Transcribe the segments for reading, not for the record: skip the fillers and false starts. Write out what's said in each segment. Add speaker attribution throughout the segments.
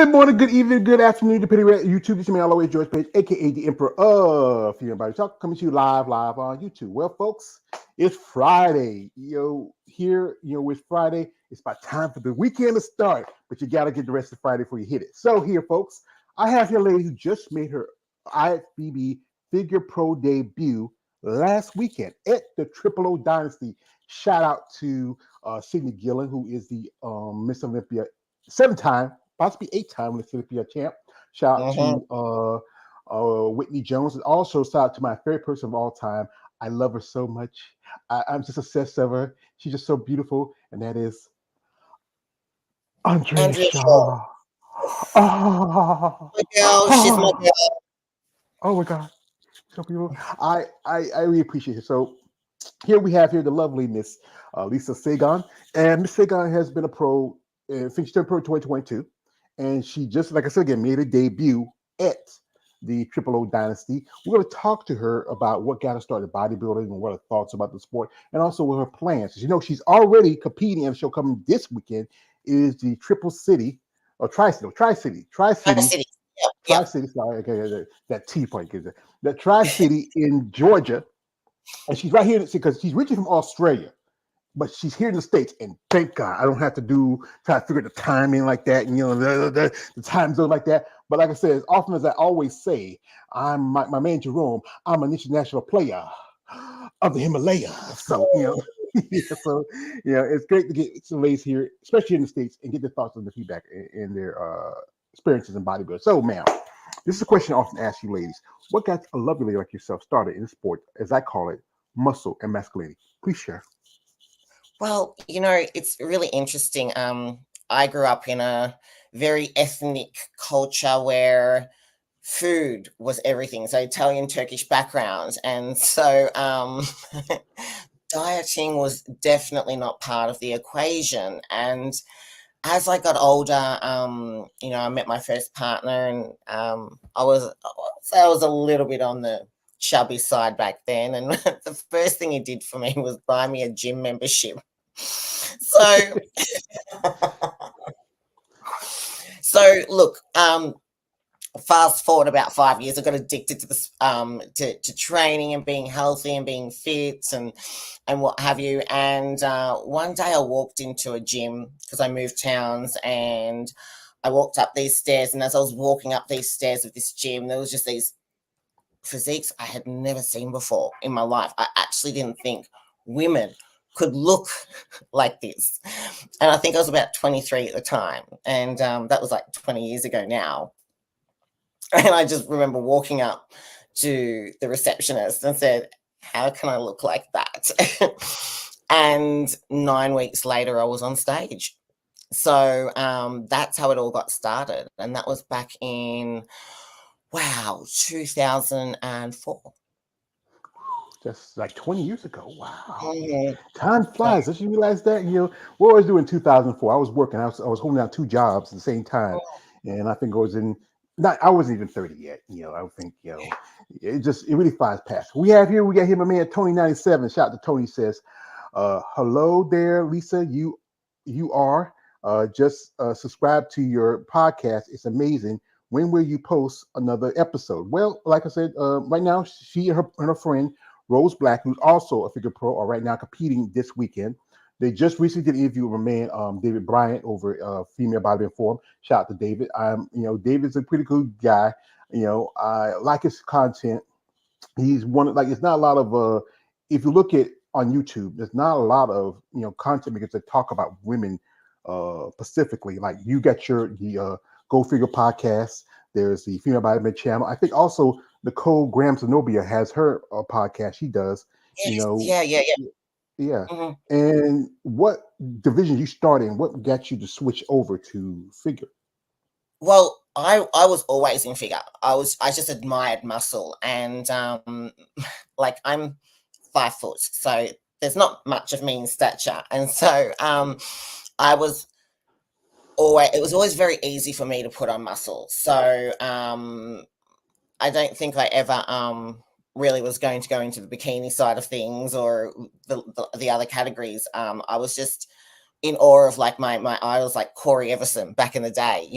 Speaker 1: Good morning, good evening, good afternoon, depending on YouTube. This is me, always George Page, aka the Emperor of Female Body Talk, coming to you live on YouTube. Well, folks, it's Friday. Here, with Friday, it's about time for the weekend to start, but you got to get the rest of Friday before you hit it. So, here, folks, I have here a lady who just made her IFBB Figure Pro debut last weekend at the Triple O Dynasty. Shout out to Sydney Gillen, who is the Miss Olympia 7-time, possibly 8-time Miss Olympia champ. Shout out to Whitney Jones, and also shout out to my favorite person of all time. I love her so much. I'm just obsessed of her. She's just so beautiful, and that is Andrea
Speaker 2: Andrea Shaw.
Speaker 1: Shaw. Oh,
Speaker 2: My girl, she's my
Speaker 1: oh,
Speaker 2: girl.
Speaker 1: oh my God, so beautiful. I really appreciate it. So here we have the lovely Miss Lisa Saygun, and Miss Saygun has been a pro, finished her pro 2022, and she just, like I said again, made a debut at the Triple O Dynasty. We're going to talk to her about what got her started bodybuilding and what her thoughts about the sport, and also what her plans. She's already competing, and she'll come this weekend. Is the Triple City or Tri-City,
Speaker 2: Tri-City. Yep.
Speaker 1: Tri-City. Sorry, okay, that T point gives it. The Tri-City in Georgia, and she's right here because she's originally from Australia, but she's here in the States, and thank God I don't have to try to figure the timing like that, and the time zone like that. But like I said, as often as I always say, I'm my man Jerome. I'm an international player of the Himalaya, so so it's great to get some ladies here, especially in the States, and get their thoughts and the feedback in their experiences in bodybuilding. So, ma'am, this is a question I often ask you ladies: what got a lovely lady like yourself started in sport, as I call it, muscle and masculinity? Please share.
Speaker 2: Well, it's really interesting. I grew up in a very ethnic culture where food was everything. So Italian, Turkish background. And so dieting was definitely not part of the equation. And as I got older, I met my first partner, and I was a little bit on the chubby side back then. And the first thing he did for me was buy me a gym membership. So, so look, fast forward about 5 years, I got addicted to this, to training and being healthy and being fit and what have you. And one day I walked into a gym because I moved towns, and I walked up these stairs. And as I was walking up these stairs of this gym, there was just these physiques I had never seen before in my life. I actually didn't think women could look like this. And I think I was about 23 at the time. And that was like 20 years ago now. And I just remember walking up to the receptionist and said, how can I look like that? And 9 weeks later, I was on stage. So that's how it all got started. And that was back in, 2004.
Speaker 1: Just like 20 years ago. Wow.
Speaker 2: Mhm.
Speaker 1: Time flies. Did you realize that? What I was doing in 2004, I was working. I was holding down 2 jobs at the same time. And I think I was I wasn't even 30 yet. I think, it really flies past. We got here my man, Tony97. Shout out to Tony, says, hello there, Lisa. You are just subscribe to your podcast. It's amazing. When will you post another episode? Well, like I said, right now, she and her friend, Rose Black, who's also a figure pro, are right now competing this weekend. They just recently did an interview with my man, David Bryant, over Female Bodybuilding Forum. Shout out to David. David's a pretty good guy. I like his content. He's it's not a lot of if you look at on YouTube, there's not a lot of content makers that talk about women specifically. Like, you got the Go Figure podcast. There's the Female Bodybuilding channel. I think also Nicole Graham Zenobia has her podcast. She does.
Speaker 2: Yes. Yeah.
Speaker 1: Yeah.
Speaker 2: Mhm.
Speaker 1: And what division you started in? What got you to switch over to figure?
Speaker 2: Well, I was always in figure. I just admired muscle, and like, I'm 5 foot, so there's not much of me in stature, and so I was it was always very easy for me to put on muscle. So I don't think I ever really was going to go into the bikini side of things, or the other categories. I was just in awe of like my idols like Corey Everson back in the day,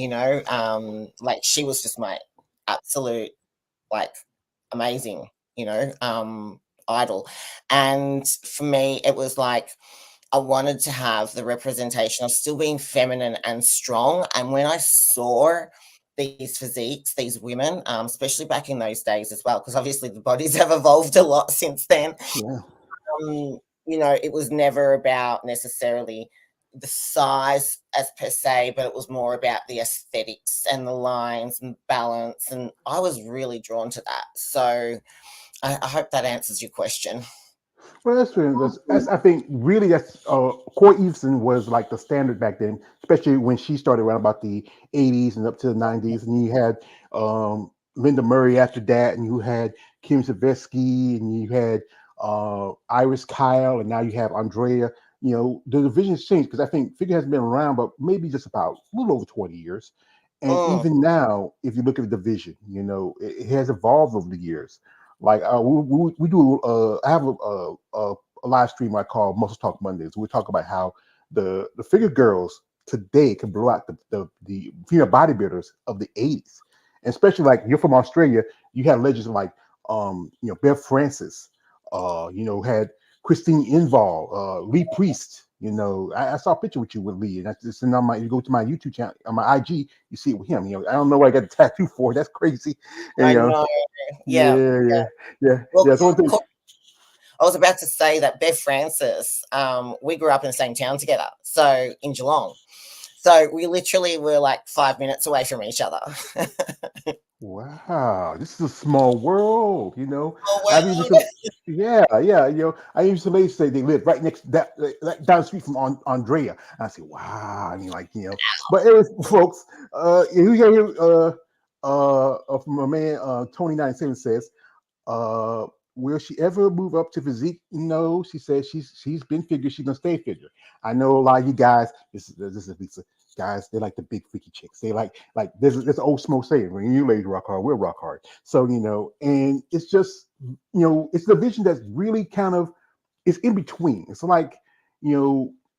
Speaker 2: like she was just my absolute like amazing, idol. And for me, it was like I wanted to have the representation of still being feminine and strong. And when I saw these physiques, these women, especially back in those days as well, because obviously the bodies have evolved a lot since then.
Speaker 1: Yeah.
Speaker 2: It was never about necessarily the size as per se, but it was more about the aesthetics and the lines and balance. And I was really drawn to that. So I hope that answers your question.
Speaker 1: Well, that's true. That's I think really that's Corey Eveson was like the standard back then, especially when she started around about the 80s and up to the 90s. And you had Linda Murray after that, and you had Kim Savetsky, and you had Iris Kyle, and now you have Andrea. The division's changed because I think figure has been around, but maybe just about a little over 20 years. And
Speaker 2: Mm,
Speaker 1: even now, if you look at the division, it has evolved over the years. Like we do. I have a live stream I call Muscle Talk Mondays. We talk about how the figure girls today can blow out the female bodybuilders of the 80s, and especially like you're from Australia. You had legends like Bev Francis. Had Christine Inval, Lee Priest. I saw a picture with you with Lee, and that's just on my. You go to my YouTube channel on my IG, you see it with him. I don't know where I got the tattoo for. That's crazy. And,
Speaker 2: I know. Yeah.
Speaker 1: yeah,
Speaker 2: Yeah.
Speaker 1: yeah, yeah,
Speaker 2: Well,
Speaker 1: yeah. So one thing,
Speaker 2: I was about to say that Bev Francis, we grew up in the same town together, so in Geelong. So we literally were like 5 minutes away from each other.
Speaker 1: wow, this is a small world.
Speaker 2: Oh,
Speaker 1: I mean,
Speaker 2: well.
Speaker 1: yeah, yeah. I used to ladies say they live right next that like down the street from Andrea. And I say, wow. I mean, like but it was folks. You hear from a man, 29 says. Will she ever move up to physique? No, she says she's been figure. She's gonna stay figure. I know a lot of you guys. This is Lisa. Guys, they like the big freaky chicks. They like there's an old smoke saying when you ladies rock hard, we'll rock hard. So and it's just it's the vision that's really kind of it's in between. It's like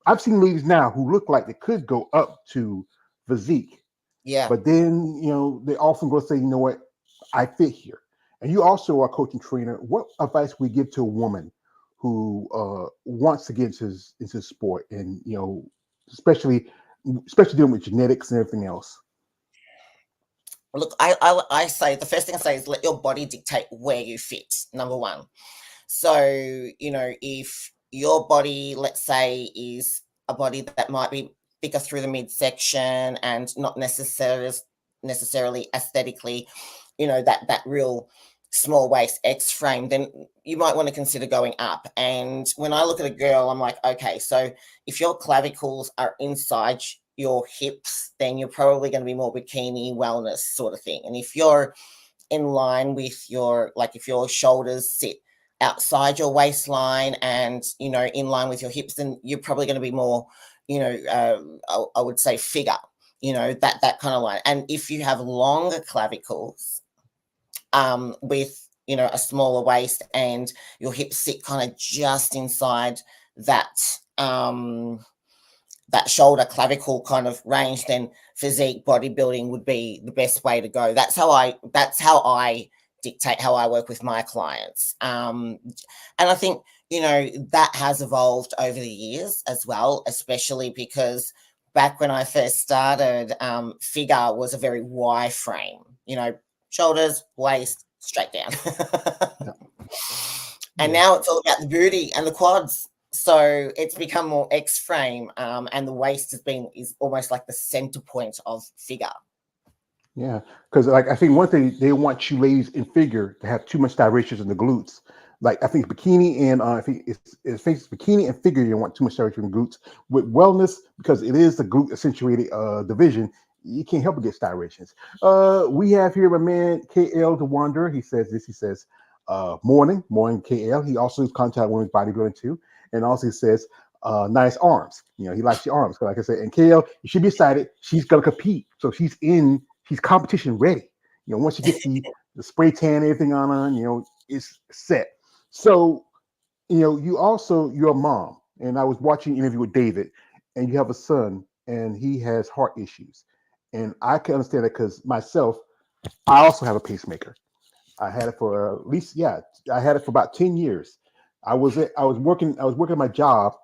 Speaker 1: I've seen ladies now who look like they could go up to physique,
Speaker 2: Yeah.
Speaker 1: but then they often go say, what, I fit here. And you also are a coach and trainer. What advice we give to a woman who wants to get into sport, and especially dealing with genetics and everything else?
Speaker 2: Look, I say the first thing I say is let your body dictate where you fit. Number one. So if your body, let's say, is a body that might be bigger through the midsection and not necessarily aesthetically, that real small waist X frame, then you might want to consider going up. And when I look at a girl, I'm like, okay, so if your clavicles are inside your hips, then you're probably going to be more bikini wellness sort of thing. And if you're in line with if your shoulders sit outside your waistline and in line with your hips, then you're probably going to be more I would say figure, that kind of line. And if you have longer clavicles with a smaller waist and your hips sit kind of just inside that that shoulder clavicle kind of range, then physique bodybuilding would be the best way to go. That's how I dictate how I work with my clients. And I think that has evolved over the years as well, especially because back when I first started, figure was a very Y frame, shoulders, waist, straight down.
Speaker 1: Yeah,
Speaker 2: And
Speaker 1: yeah,
Speaker 2: now it's all about the booty and the quads. So it's become more X frame, and the waist is almost like the center point of figure.
Speaker 1: yeah. Because like I think one thing they want you ladies in figure to have too much gyrations in the glutes. Like I think bikini and I think it's bikini and figure you want too much gyration in the glutes. With wellness, because it is the glute accentuated division, you can't help but get gyrations. We have here my man KL the Wanderer. He says this. He says, morning KL. He also is contact women's bodybuilding too, and also he says, nice arms. He likes your arms. Like I said, and KL, you should be excited. She's gonna compete, so she's competition ready. Once you get the spray tan and everything on her, it's set. So, you're a mom, and I was watching an interview with David, and you have a son and he has heart issues, and I can understand that because myself, I also have a pacemaker. I had it for at least, yeah, I had it for about 10 years. I was working my job,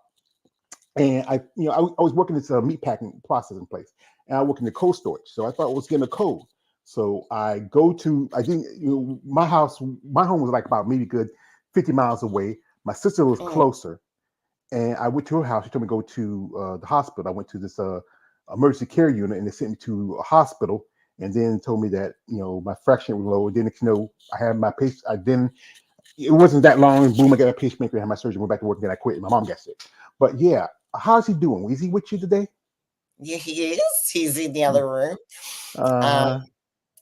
Speaker 1: and I was working this meat packing processing place, and I work in the cold storage. So I thought I was getting a cold. So I didn't, my home was like about maybe good 50 miles away. My sister was
Speaker 2: Mm.
Speaker 1: closer, and I went to her house. She told me to go to the hospital. I went to this emergency care unit, and they sent me to a hospital, and then told me that my fraction was low. And then I had my pace. I then It wasn't that long. Boom, I got a pacemaker. I had my surgery. Went back to work, and then I quit. And my mom got sick. But yeah, how's he doing? Is he with you today?
Speaker 2: Yeah, he is. He's in the other room. Um,
Speaker 1: Uh,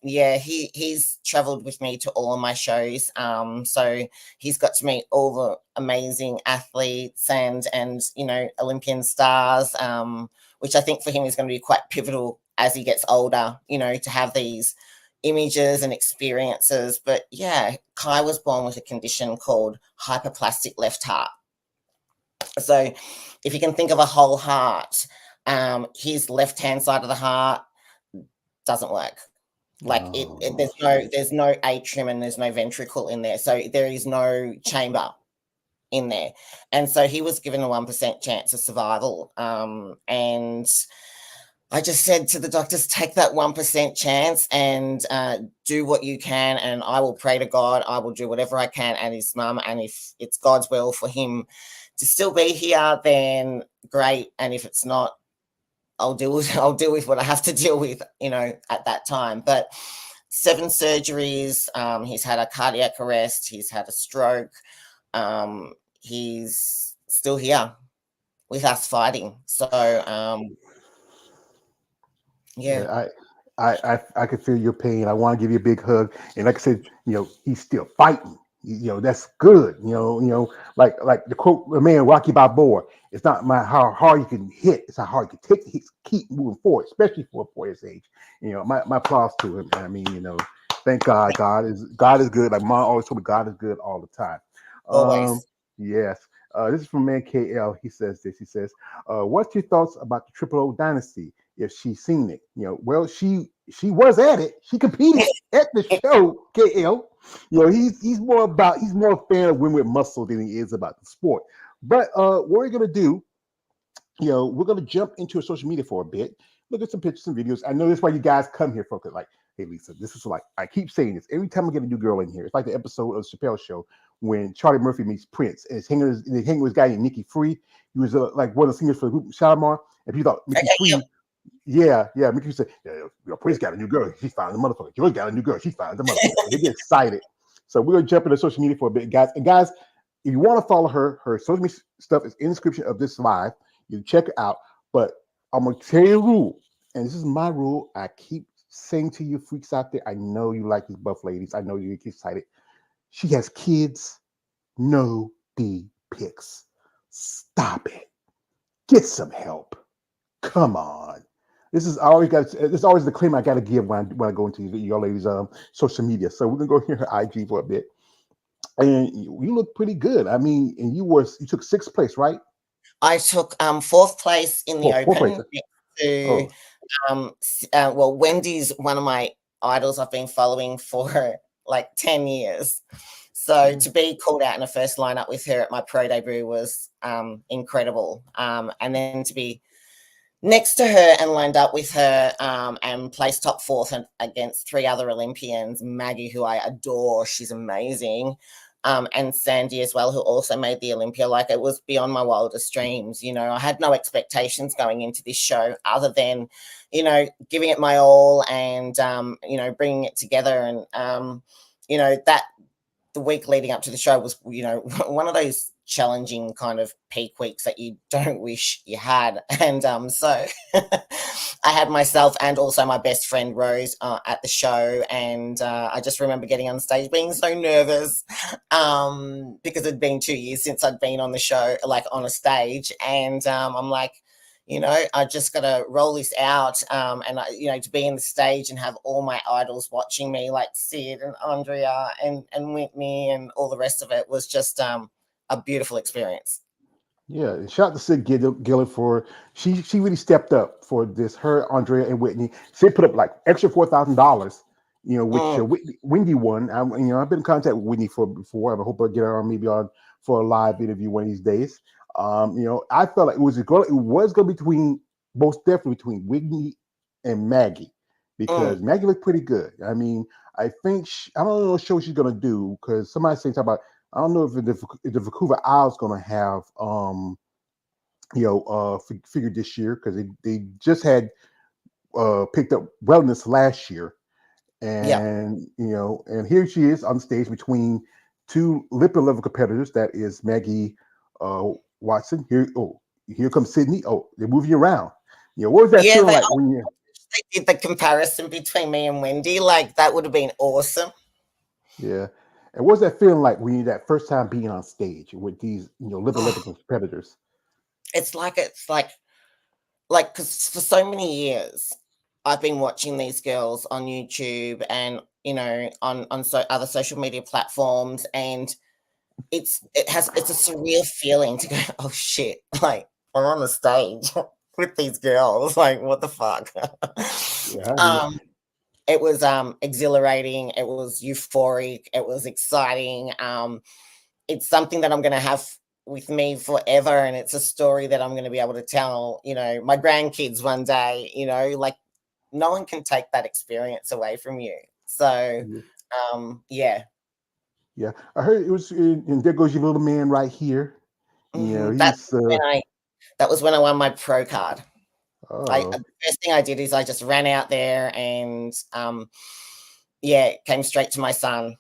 Speaker 2: yeah, he's traveled with me to all of my shows. So he's got to meet all the amazing athletes and Olympian stars. Which I think for him is going to be quite pivotal as he gets older. To have these images and experiences. But yeah, Kai was born with a condition called hyperplastic left heart. So if you can think of a whole heart, his left hand side of the heart doesn't work. Like
Speaker 1: oh,
Speaker 2: there's no atrium and there's no ventricle in there, so there is no chamber in there, and so he was given a 1% chance of survival. And I just said to the doctors, take that 1% chance and do what you can, and I will pray to God. I will do whatever I can, and his mum, and if it's God's will for him to still be here, then great, and if it's not, I'll deal with what I have to deal with, at that time. But 7 surgeries. He's had a cardiac arrest. He's had a stroke. He's still here with us fighting. So yeah.
Speaker 1: yeah, I could feel your pain. I want to give you a big hug. And like I said, he's still fighting. That's good. Like the quote, the man Rocky Balboa. It's not how hard you can hit; it's how hard you can take the hits, keep moving forward, especially for a boy his age. My applause to him. I mean, thank God. God is good. Like mom always told me, God is good all the time. Um,
Speaker 2: Always.
Speaker 1: yes. This is from man KL. He says this. He says, "What's your thoughts about the Triple O dynasty? If she's seen it, well, she was at it. She competed at the show. KL, he's more a fan of women with muscle than he is about the sport. But what we're gonna do, we're gonna jump into a social media for a bit. Look at some pictures and videos. I know that's why you guys come here, folks. Like, hey, Lisa, this is like I keep saying this every time I get a new girl in here. It's like the episode of the Chappelle Show when Charlie Murphy meets Prince, and he's hanging with this guy named Nikki Free. He was like one of the singers for the group Shalimar, and people thought Nikki
Speaker 2: Okay.
Speaker 1: Free. Yeah. Mickey said, Prince got a new girl. She found the motherfucker. Joy got a new girl. She found the motherfucker. So they get excited. So we're gonna jump into social media for a bit, guys. And guys, if you want to follow her social media stuff is in the description of this live. You check it out. But I'm gonna tell you a rule, and this is my rule. I keep saying to you freaks out there, I know you like these buff ladies. I know you get excited. She has kids. No D pics. Stop it. Get some help. Come on. This is always the claim I got to give when I go into your ladies' social media. So we're gonna go here her IG for a bit, and you look pretty good. I mean, and you took sixth place, right?
Speaker 2: I took fourth place in the
Speaker 1: Fourth place.
Speaker 2: Open next to
Speaker 1: Oh,
Speaker 2: Wendy's one of my idols I've been following for like 10 years. So
Speaker 1: yeah.
Speaker 2: to be called out in a first lineup with her at my pro debut was incredible. And then to be next to her and lined up with her and placed top fourth against 3 other Olympians, Maggie, who I adore, she's amazing, and Sandy as well, who also made the Olympia. Like, it was beyond my wildest dreams. I had no expectations going into this show other than, giving it my all and, bringing it together. And, that the week leading up to the show was, one of those challenging kind of peak weeks that you don't wish you had. And so I had myself and also my best friend Rose at the show, and I just remember getting on stage being so nervous because it'd been 2 years since I'd been on the show, like on a stage, and I'm like, I just got to roll this out. And, to be in the stage and have all my idols watching me, like Sid and Andrea and Whitney and all the rest of it, was just a beautiful experience.
Speaker 1: Yeah, and shout out to Sid Gillett for she really stepped up for this. Her, Andrea, and Whitney. Sid put up like extra $4,000. Which
Speaker 2: Mm,
Speaker 1: Wendy won. I've been in contact with Whitney for before. I hope I get her on maybe on for a live interview one of these days. I felt like it was going to be between most definitely between Whitney and Maggie
Speaker 2: mm.
Speaker 1: because Maggie looked pretty good. I mean, I think I don't know what show she's going to do because somebody saying something about I don't know if the Vancouver Isles going to have figured this year because they just had picked up wellness last year,
Speaker 2: Yeah.
Speaker 1: and here she is on stage between two Olympic level competitors. That is Maggie uh, Watson. Here comes Sydney. Oh, they're moving you around. What was that
Speaker 2: Yeah,
Speaker 1: feeling
Speaker 2: they,
Speaker 1: like
Speaker 2: I
Speaker 1: when
Speaker 2: wish they did the comparison between me and Wendy. Like, that would have been awesome.
Speaker 1: yeah. And what was that feeling like when you that first time being on stage with these Olympic level
Speaker 2: Oh,
Speaker 1: competitors?
Speaker 2: it's like because for so many years I've been watching these girls on YouTube and on other social media platforms, and it's a surreal feeling to go, oh shit, like I'm on the stage with these girls, like what the fuck.
Speaker 1: Yeah, I hear.
Speaker 2: um it was exhilarating, it was euphoric, it was exciting. It's something that I'm going to have with me forever, and it's a story that I'm going to be able to tell my grandkids one day. Like, no one can take that experience away from you. So
Speaker 1: Yeah,
Speaker 2: yeah.
Speaker 1: yeah. I heard it was, and there goes your little man right here.
Speaker 2: That
Speaker 1: He's
Speaker 2: was when I won my pro card.
Speaker 1: oh,
Speaker 2: The first thing I did is I just ran out there and yeah, came straight to my son.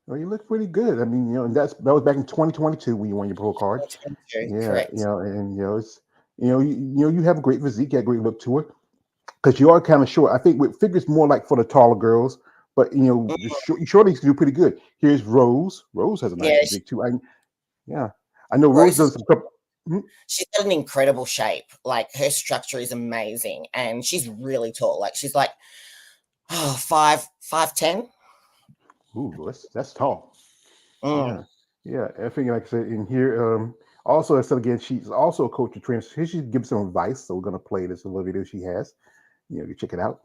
Speaker 1: well, you look pretty good. I mean, and that was back in 2022 when you won your pro card.
Speaker 2: 22,
Speaker 1: Yeah,
Speaker 2: correct.
Speaker 1: and it's you have a great physique, you got a great look to it because you are kind of short. I think with figures more like for the taller girls, but the shorties can do pretty good. Here's Rose. Rose has a nice
Speaker 2: Yeah,
Speaker 1: physique too. Yeah, I know Rose
Speaker 2: Rose is
Speaker 1: does some couple. Mhm.
Speaker 2: she's got an incredible shape. Like, her structure is amazing, and she's really tall. Like, she's like, oh, 5'10".
Speaker 1: Ooh, that's tall.
Speaker 2: Mm.
Speaker 1: Yeah, yeah. I think like I said in here. Also, I said again, she's also a coach of trainers. Here she gives some advice. So we're gonna play this little video she has. You check it out.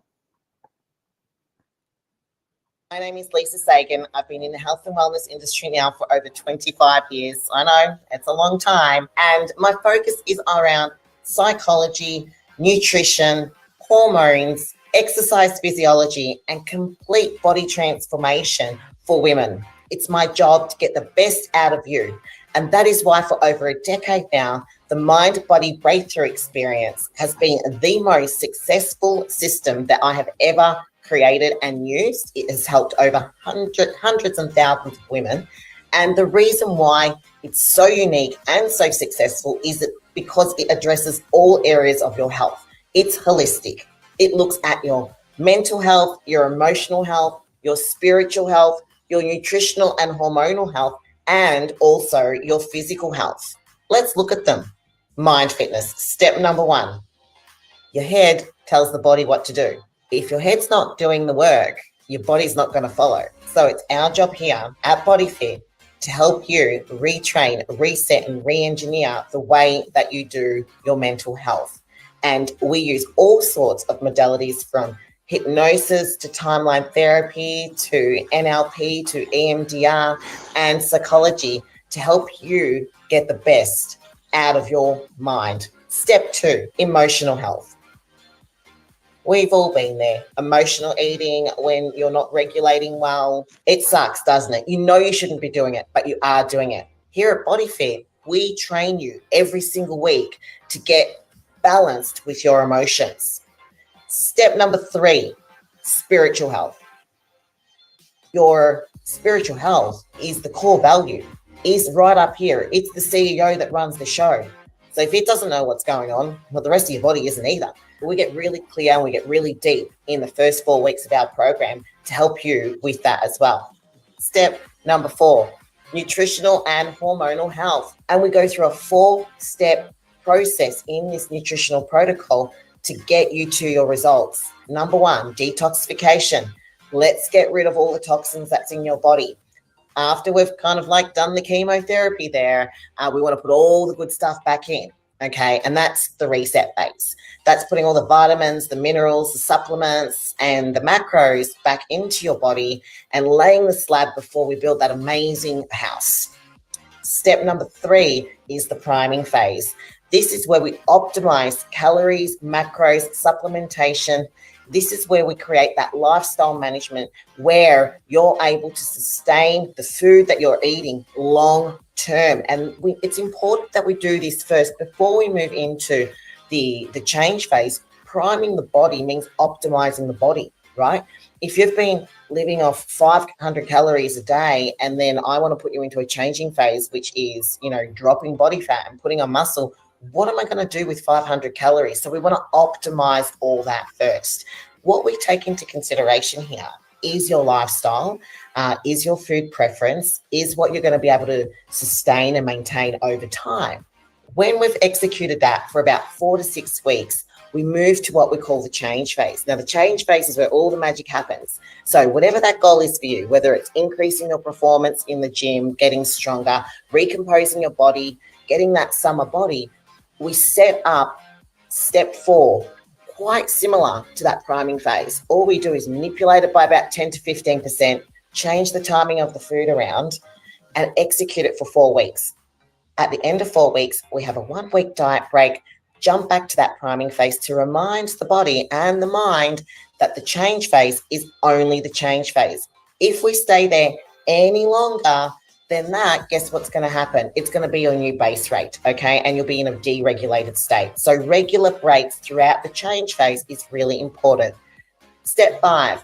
Speaker 2: My name is Lisa Saygun. I've been in the health and wellness industry now for over 25 years. I know it's a long time. And my focus is around psychology, nutrition, hormones, exercise physiology, and complete body transformation for women. It's my job to get the best out of you. And that is why for over a decade now, the Mind Body Breakthrough Experience has been the most successful system that I have ever created and used. It has helped over hundreds and thousands of women. And the reason why it's so unique and so successful is that because it addresses all areas of your health. It's holistic. It looks at your mental health, your emotional health, your spiritual health, your nutritional and hormonal health, and also your physical health. Let's look at them. Mind fitness. Step number one, your head tells the body what to do. If your head's not doing the work, your body's not going to follow. So it's our job here at BodyFit to help you retrain, reset, and re-engineer the way that you do your mental health. And we use all sorts of modalities, from hypnosis to timeline therapy to NLP to EMDR and psychology, to help you get the best out of your mind. Step two, emotional health. We've all been there. Emotional eating, when you're not regulating well, it sucks, doesn't it? You know you shouldn't be doing it, but you are doing it. Here at BodyFit, we train you every single week to get balanced with your emotions. Step number three, spiritual health. Your spiritual health is the core value, is right up here. It's the CEO that runs the show. So if it doesn't know what's going on, well, the rest of your body isn't either. But we get really clear and we get really deep in the first 4 weeks of our program to help you with that as well. Step number 4, nutritional and hormonal health. And we go through a 4-step process in this nutritional protocol to get you to your results. Number 1, detoxification. Let's get rid of all the toxins that's in your body. after we've kind of like done the chemotherapy there, we want to put all the good stuff back in. Okay, and that's the reset phase. That's putting all the vitamins, the minerals, the supplements, and the macros back into your body and laying the slab before we build that amazing house. Step number 3 is the priming phase. This is where we optimize calories, macros, supplementation. This is where we create that lifestyle management where you're able to sustain the food that you're eating long term. And it's important that we do this first before we move into the change phase. Priming the body means optimizing the body, right? If you've been living off 500 calories a day and then I want to put you into a changing phase, which is, dropping body fat and putting on muscle, what am I going to do with 500 calories? So we want to optimize all that first. What we take into consideration here is your lifestyle, is your food preference, is what you're going to be able to sustain and maintain over time. When we've executed that for about 4 to 6 weeks, we move to what we call the change phase. Now, the change phase is where all the magic happens. So whatever that goal is for you, whether it's increasing your performance in the gym, getting stronger, recomposing your body, getting that summer body, we set up step 4, quite similar to that priming phase. All we do is manipulate it by about 10 to 15%, change the timing of the food around, and execute it for 4 weeks. At the end of 4 weeks, we have a 1-week diet break, jump back to that priming phase to remind the body and the mind that the change phase is only the change phase. If we stay there any longer than that, guess what's going to happen? It's going to be your new base rate, okay? And you'll be in a deregulated state. So regular breaks throughout the change phase is really important. Step 5,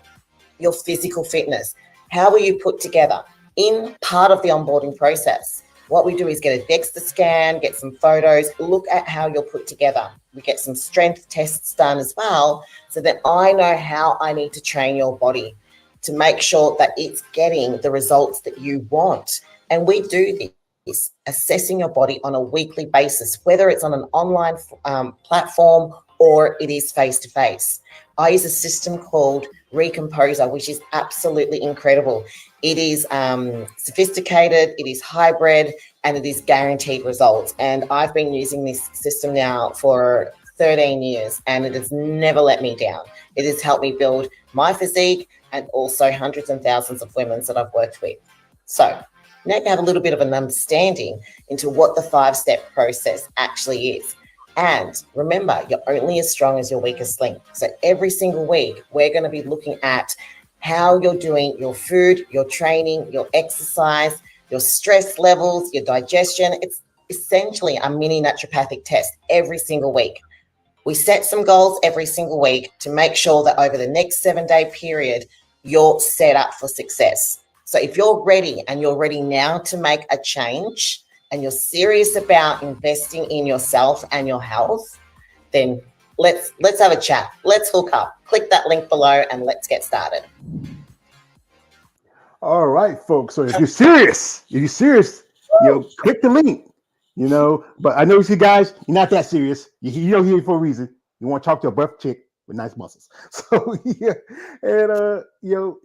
Speaker 2: your physical fitness. How will you put together? In part of the onboarding process, what we do is get a DEXA scan, get some photos, look at how you're put together. We get some strength tests done as well, so that I know how I need to train your body to make sure that it's getting the results that you want. And we do this, assessing your body on a weekly basis, whether it's on an online platform or it is face-to-face. I use a system called Recomposer, which is absolutely incredible. It is sophisticated, it is hybrid, and it is guaranteed results. And I've been using this system now for 13 years, and it has never let me down. It has helped me build my physique and also hundreds and thousands of women that I've worked with. So now you have a little bit of an understanding into what the 5-step process actually is. And remember, you're only as strong as your weakest link. So every single week, we're going to be looking at how you're doing your food, your training, your exercise, your stress levels, your digestion. It's essentially a mini naturopathic test every single week. We set some goals every single week to make sure that over the next 7-day period, you're set up for success. So if you're ready and you're ready now to make a change and you're serious about investing in yourself and your health, then let's have a chat. Let's hook up. Click that link below and let's get started.
Speaker 1: All right, folks. So if you're serious, click the link. But I know you guys, you're not that serious. You don't here for a reason. You want to talk to a buff chick with nice muscles. So yeah, and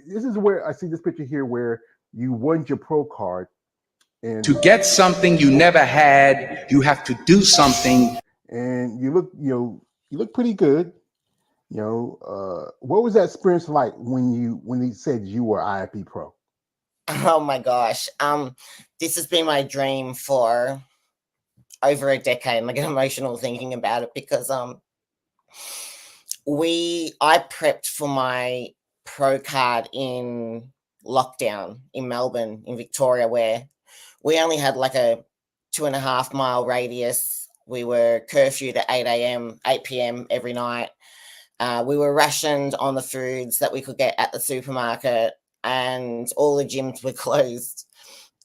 Speaker 1: this is where I see this picture here where you won your pro card. And
Speaker 3: to get something you never had, you have to do something.
Speaker 1: And you look pretty good. What was that experience like when he said you were IFB Pro?
Speaker 2: Oh my gosh. This has been my dream for over a decade, and I get emotional thinking about it because I prepped for my pro card in lockdown in Melbourne, in Victoria, where we only had like a 2.5 mile radius. We were curfewed at 8 p.m. every night. We were rationed on the foods that we could get at the supermarket, and all the gyms were closed.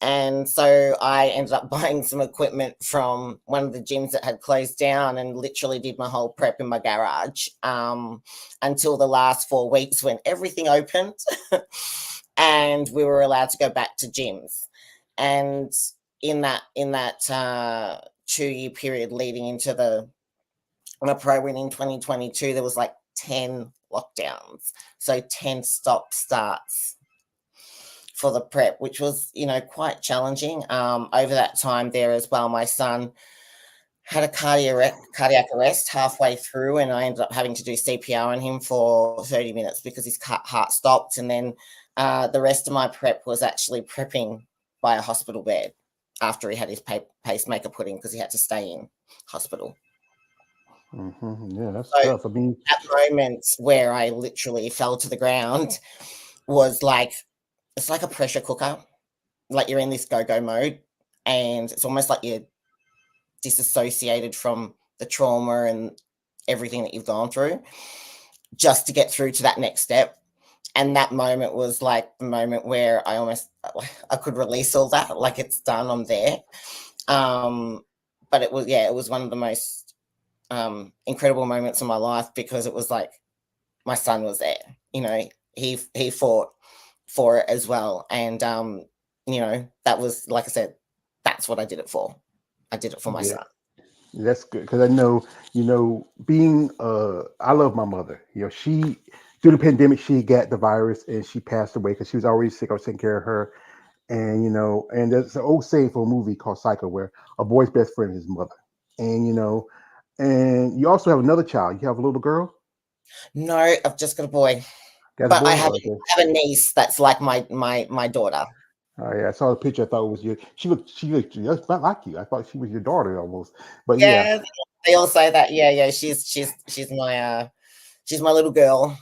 Speaker 2: And so I ended up buying some equipment from one of the gyms that had closed down and literally did my whole prep in my garage until the last 4 weeks when everything opened and we were allowed to go back to gyms. And in that 2-year period leading into my pro win in 2022, there was like 10 lockdowns. So 10 stop starts for the prep, which was, quite challenging. Over that time there as well, my son had a cardiac arrest halfway through, and I ended up having to do CPR on him for 30 minutes because his heart stopped. And then the rest of my prep was actually prepping by a hospital bed after he had his pacemaker put in because he had to stay in hospital.
Speaker 1: Yeah, that's
Speaker 2: So
Speaker 1: tough. I mean,
Speaker 2: that moment where I literally fell to the ground was like, it's like a pressure cooker. Like you're in this go-go mode, and it's almost like you're disassociated from the trauma and everything that you've gone through just to get through to that next step. And that moment was like the moment where I could release all that, like it's done, I'm there. But it was one of the most incredible moments of my life, because it was like my son was there, he fought for it as well. And that was, like I said, that's what I did it for. I did it for my son.
Speaker 1: That's good, because I know, being I love my mother. She, through the pandemic, she got the virus and she passed away because she was already sick. I was taking care of her, and and there's an old saying for a movie called Psycho where a boy's best friend is his mother, and and you also have another child. You have a little girl.
Speaker 2: No, I've just got a boy,
Speaker 1: Got a
Speaker 2: but
Speaker 1: boy.
Speaker 2: I have
Speaker 1: Okay.
Speaker 2: a niece that's like my daughter.
Speaker 1: Oh yeah, I saw the picture. I thought it was you. She looked just not like you. I thought she was your daughter almost. But yeah.
Speaker 2: Yeah, they all say that. Yeah, she's my little girl.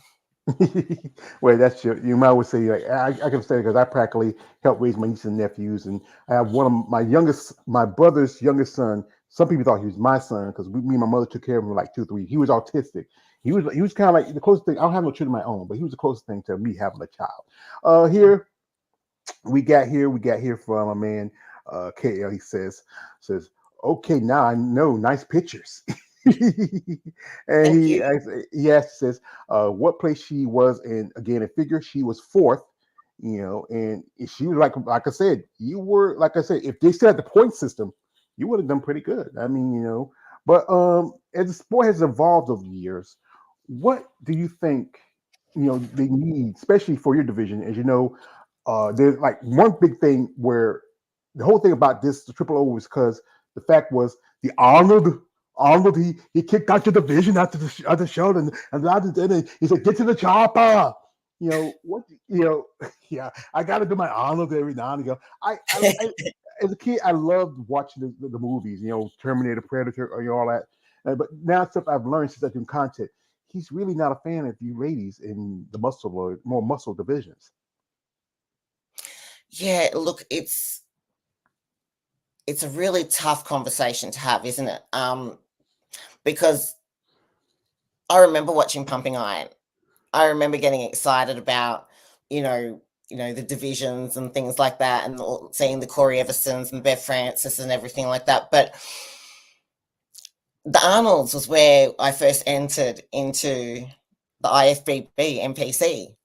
Speaker 1: Well, that's you might would say, like, I can say, because I practically help raise my nieces and nephews, and I have one of my brother's youngest son. Some people thought he was my son because me and my mother took care of him like 2 3. He was autistic. He was kind of like the closest thing. I don't have no children of my own, but he was the closest thing to me having a child. Here we got here from a man, KL. He says, okay, now I know, nice pictures. And
Speaker 2: Thank you.
Speaker 1: says, what place she was in. Again, in figure, she was fourth. And she was like I said, you were, like I said, if they still had the point system, you would have done pretty good. I mean, but as the sport has evolved over the years, what do you think they need, especially for your division? As you know, there's like one big thing where the whole thing about the Triple O was because the fact was the Arnold, he kicked out your division after the show, and he said, "Get to the chopper." What? Yeah. I got to do my Arnold every now and again. I as a kid, I loved watching the movies. Terminator, Predator, all that. But now stuff I've learned since I've done content, he's really not a fan of you ladies in the muscle or more muscle divisions.
Speaker 2: Yeah, look, it's a really tough conversation to have, isn't it? Because I remember watching Pumping Iron. I remember getting excited about, the divisions and things like that, and seeing the Corey Eversons and Bev Francis and everything like that. But the Arnolds was where I first entered into the IFBB NPC.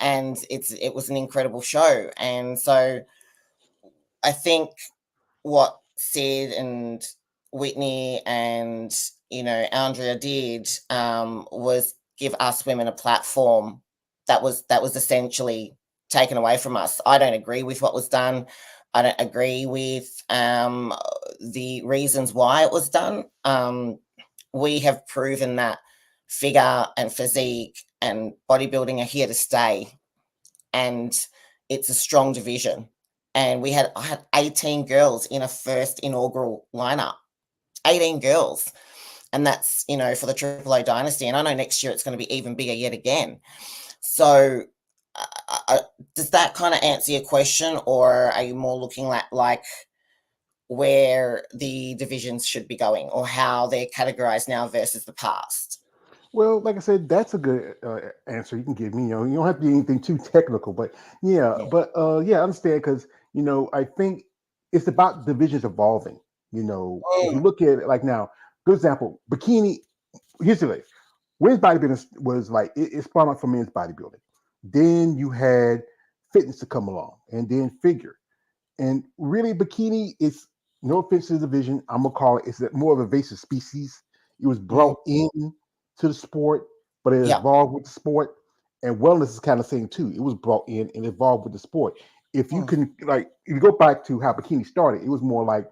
Speaker 2: And it was an incredible show. And so I think what Sid and Whitney and Andrea did was give us women a platform that was essentially taken away from us. I don't agree with what was done. I don't agree with the reasons why it was done. We have proven that figure and physique and bodybuilding are here to stay, and it's a strong division. And I had 18 girls in a first inaugural lineup. 18 girls. And that's, for the Triple O Dynasty. And I know next year it's going to be even bigger yet again. So does that kind of answer your question, or are you more looking at like where the divisions should be going, or how they're categorized now versus the past?
Speaker 1: Well, like I said, that's a good answer you can give me. You don't have to do anything too technical, but yeah. I understand, because I think it's about divisions evolving. If you look at it like now, good example, bikini. Here's the thing: women's bodybuilding was like it spawned out from men's bodybuilding. Then you had fitness to come along, and then figure, and really bikini is, no offense to the division, I'm gonna call it, it's more of a invasive species. It was brought in to the sport, but it
Speaker 2: Yeah.
Speaker 1: evolved with the sport. and wellness is kind of the same too. It was brought in and evolved with the sport. If you
Speaker 2: Mm.
Speaker 1: can, like, if you go back to how bikini started, it was more like,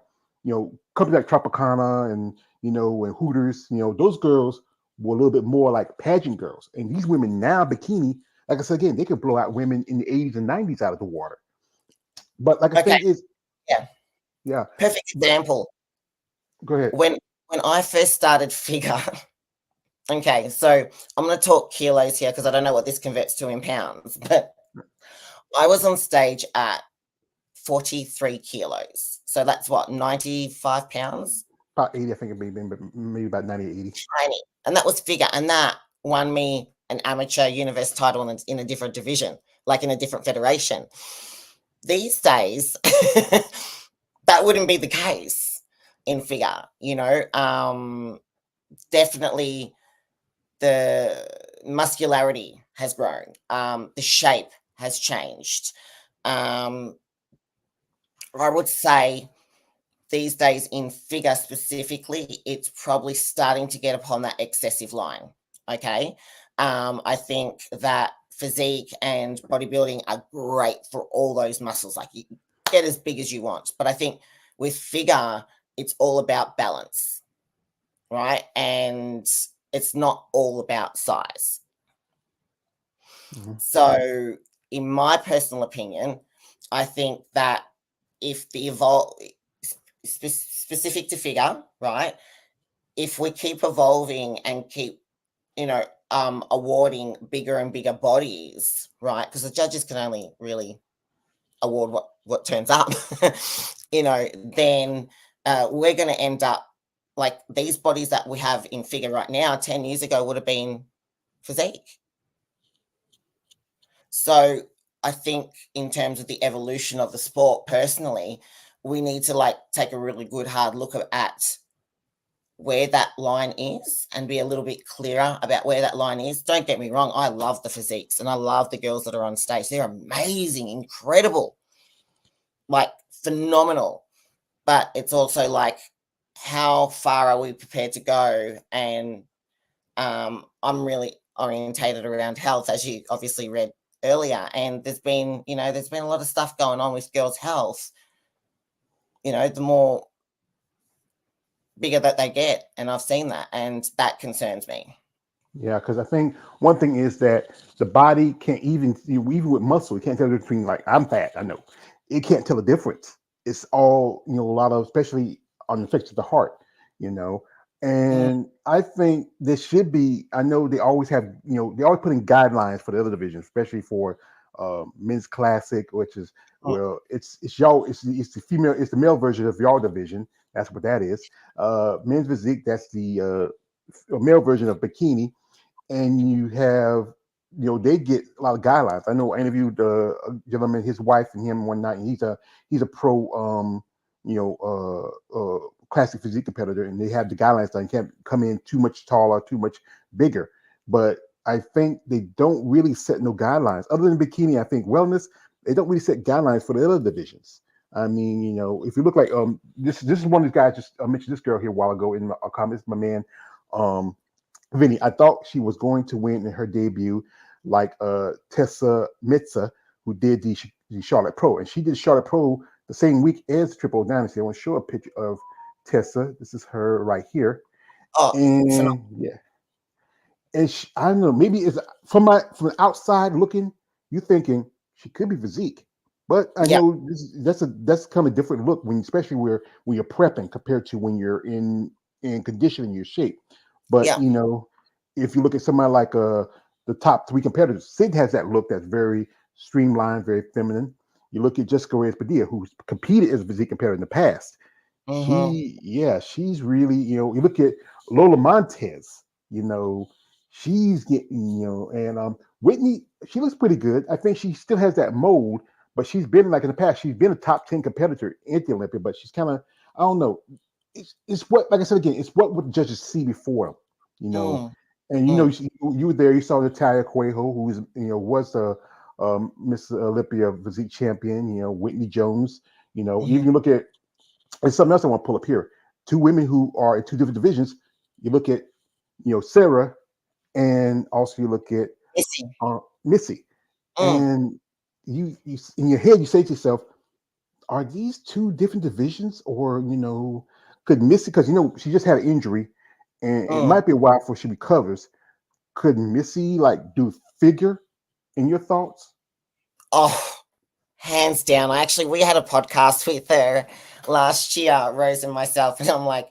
Speaker 1: companies like Tropicana and and Hooters. Those girls were a little bit more like pageant girls, and these women now bikini, like I said again, they could blow out women in the 80s and 90s out of the water. But like the
Speaker 2: Okay.
Speaker 1: thing is,
Speaker 2: Yeah.
Speaker 1: yeah.
Speaker 2: Perfect
Speaker 1: But
Speaker 2: example.
Speaker 1: go ahead.
Speaker 2: When I first started figure, okay, so I'm going to talk kilos here because I don't know what this converts to in pounds, but I was on stage at 43 kilos. So that's what, 95 pounds?
Speaker 1: About 80, I think it maybe about 90 or 80.
Speaker 2: Tiny. And that was figure. And that won me an amateur universe title in a different division, like in a different federation. These days, that wouldn't be the case in figure, definitely the muscularity has grown. The shape has changed. I would say these days in figure specifically, it's probably starting to get upon that excessive line. Okay. I think that physique and bodybuilding are great for all those muscles. Like, you get as big as you want. But I think with figure, it's all about balance, right? And it's not all about size.
Speaker 1: Mm-hmm.
Speaker 2: So, in my personal opinion, I think that if the specific to figure, right? If we keep evolving and keep, awarding bigger and bigger bodies, right? Because the judges can only really award what turns up, then we're going to end up like these bodies that we have in figure right now. 10 years ago would have been physique. So I think in terms of the evolution of the sport, personally, we need to take a really good hard look at where that line is and be a little bit clearer about where that line is. Don't get me wrong, I love the physiques and I love the girls that are on stage. They're amazing, incredible, phenomenal. But it's also how far are we prepared to go? And I'm really orientated around health, as you obviously read earlier. And there's been a lot of stuff going on with girls' health. The more bigger that they get, and I've seen that, and that concerns me.
Speaker 1: Yeah, because I think one thing is that the body can't even with muscle, it can't tell the difference between, like, I'm fat, I know. It can't tell the difference. It's all, a lot of, especially on the effects of the heart, you know.
Speaker 2: Mm.
Speaker 1: And I think this should be, I know they always have, they always put in guidelines for the other divisions, especially for men's classic, which is, well, it's y'all, it's the male version of y'all division. That's what that is. Men's physique, that's the male version of bikini. And you have, they get a lot of guidelines. I know I interviewed a gentleman, his wife and him one night, and he's a pro classic physique competitor, and they have the guidelines that you can't come in too much taller, too much bigger. But I think they don't really set no guidelines other than bikini. I think wellness, they don't really set guidelines for the other divisions. I mean, if you look like this is one of these guys. Just I mentioned this girl here a while ago in my comments. My man, Vinny. I thought she was going to win in her debut, like Tessa Mitza, who did the Charlotte Pro, and she did Charlotte Pro the same week as Triple Dynasty. I want to show a picture of Tessa. This is her right here,
Speaker 2: Oh,
Speaker 1: and yeah, and I don't know. Maybe it's from the outside looking, you thinking she could be physique, but I
Speaker 2: yeah,
Speaker 1: know that's kind of different look especially when you're prepping compared to when you're in conditioning your shape. But
Speaker 2: yeah.
Speaker 1: if you look at somebody like the top three competitors, Sid has that look that's very streamlined, very feminine. You look at Jessica Reyes Padilla, who's competed as a physique competitor in the past.
Speaker 2: Mm-hmm.
Speaker 1: She's really, you look at Lola Montez, she's getting, and Whitney, she looks pretty good. I think she still has that mold, but she's been, like, in the past, she's been a top 10 competitor at the Olympia, but she's kind of, I don't know. It's what, like I said again, it's what the judges see before them,
Speaker 2: Mm,
Speaker 1: and
Speaker 2: mm,
Speaker 1: you were there, you saw Natalia Cuejo, who is, was a Miss Olympia physique champion, Whitney Jones,
Speaker 2: mm-hmm.
Speaker 1: even you look at, and something else I want to pull up here. Two women who are in two different divisions. You look at, Sarah, and also you look at
Speaker 2: Missy.
Speaker 1: Missy, and you in your head you say to yourself, are these two different divisions, or could Missy, because she just had an injury, and it might be a while before she recovers. Could Missy like do figure in your thoughts?
Speaker 2: Oh, hands down. We had a podcast with her last year, Rose and myself, and I'm like,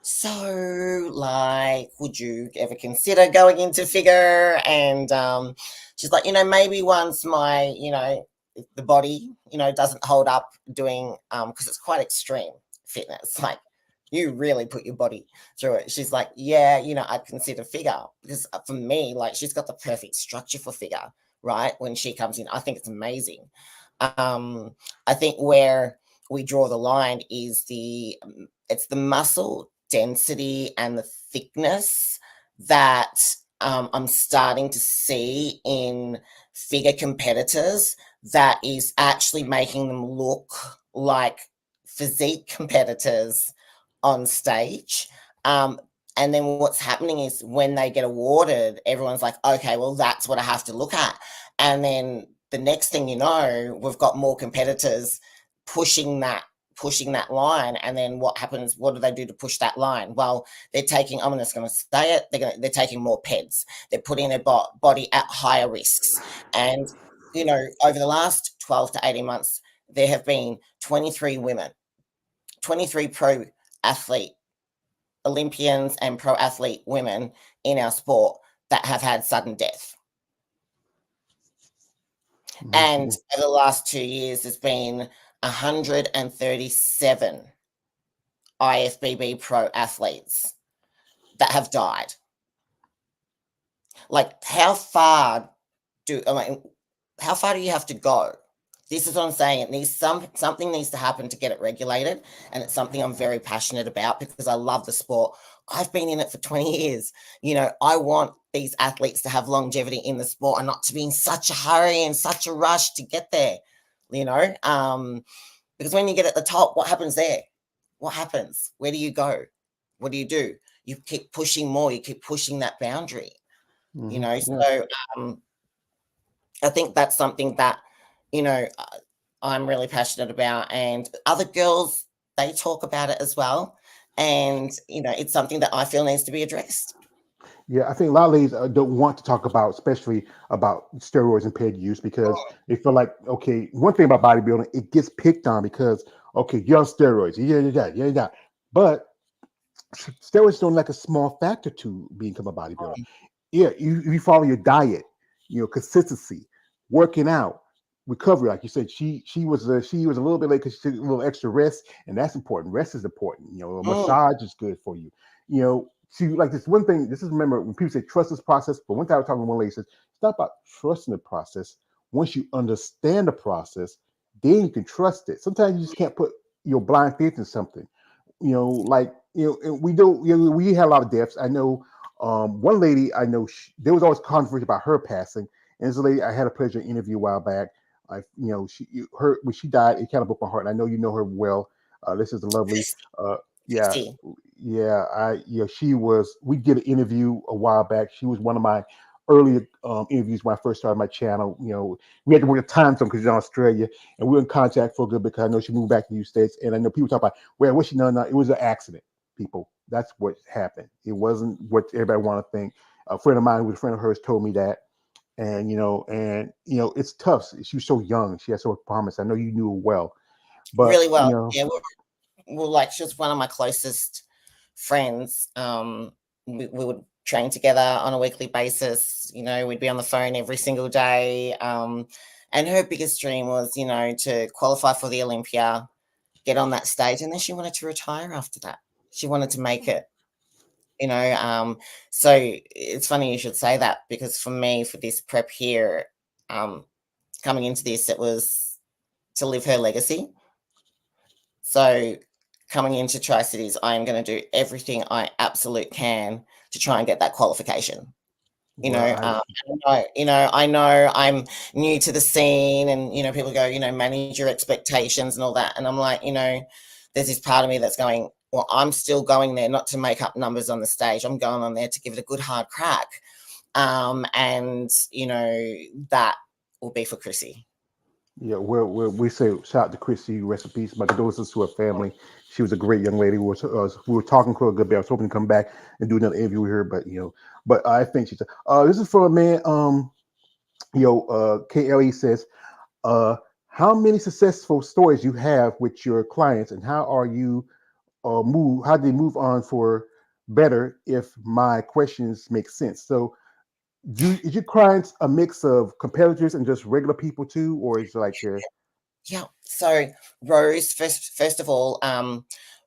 Speaker 2: so like, would you ever consider going into figure? And she's like, maybe once my, the body, doesn't hold up doing, because it's quite extreme fitness. Like, you really put your body through it. She's like, yeah, I'd consider figure, because for me, like, she's got the perfect structure for figure, right? When she comes in, I think it's amazing. I think where we draw the line is it's the muscle density and the thickness that I'm starting to see in figure competitors that is actually making them look like physique competitors on stage. And then what's happening is when they get awarded, everyone's like, okay, well, that's what I have to look at. And then the next thing you know, we've got more competitors pushing that line. And then what happens? What do they do to push that line? Well, they're taking, I'm just going to say it, they're taking more PEDs. They're putting their body at higher risks. And, over the last 12 to 18 months, there have been 23 women, 23 pro athlete Olympians and pro athlete women in our sport that have had sudden death. And over the last 2 years, there's been 137 IFBB pro athletes that have died. Like, how far do you have to go? This is what I'm saying. It needs something needs to happen to get it regulated, and it's something I'm very passionate about because I love the sport. I've been in it for 20 years. I want these athletes to have longevity in the sport and not to be in such a hurry and such a rush to get there. Because when you get at the top, what happens there? What happens? Where do you go? What do? You keep pushing more. You keep pushing that boundary. So I think that's something that I'm really passionate about, and other girls, they talk about it as well. And, it's something that I feel needs to be addressed.
Speaker 1: Yeah, I think a lot of ladies don't want to talk about, especially about steroids and PED use, because they feel like, okay, one thing about bodybuilding, it gets picked on because, okay, you're on steroids, yeah. But steroids don't like a small factor to become a bodybuilder. Yeah, you follow your diet, consistency, working out, recovery. Like you said, she was a little bit late because she took a little extra rest, and that's important. Rest is important. A massage is good for you. See, like this one thing. This is, remember when people say trust this process, but one time I was talking to one lady, says it's not about trusting the process. Once you understand the process, then you can trust it. Sometimes you just can't put your blind faith in something. And we had a lot of deaths. I know one lady I know, there was always controversy about her passing. And this lady I had a pleasure to interview a while back. When she died, it kind of broke my heart. And I know you know her well. This is a lovely, she was. We did an interview a while back. She was one of my early interviews when I first started my channel. We had to work a time zone because she's in Australia, and we were in contact for a good because I know she moved back to the United States. And I know people talk about, well, what she no, it was an accident. People, that's what happened. It wasn't what everybody want to think. A friend of mine who was a friend of hers told me that. And it's tough. She was so young. She had so much promise. I know you knew her well, but
Speaker 2: really well. Yeah, like, she was one of my closest friends. We would train together on a weekly basis. We'd be on the phone every single day. And her biggest dream was, to qualify for the Olympia, get on that stage, and then she wanted to retire after that. She wanted to make it. So it's funny you should say that, because for me, for this prep here, coming into this, it was to live her legacy. So coming into Tri-Cities, I am going to do everything I absolutely can to try and get that qualification. I know I'm new to the scene, and, people go, manage your expectations and all that. And I'm like, there's this part of me that's going, well, I'm still going there not to make up numbers on the stage. I'm going on there to give it a good hard crack. And that will be for Chrissy.
Speaker 1: Yeah, we say shout out to Chrissy, rest in peace. My condolences to her family. She was a great young lady. We were talking for a good bit. I was hoping to come back and do another interview with her, but I think she said, this is for a man. KLE says, how many successful stories you have with your clients, and how are you how do they move on for better? If my questions make sense, so is your clients a mix of competitors and just regular people too, or is it like
Speaker 2: Yeah. So Rose, first of all,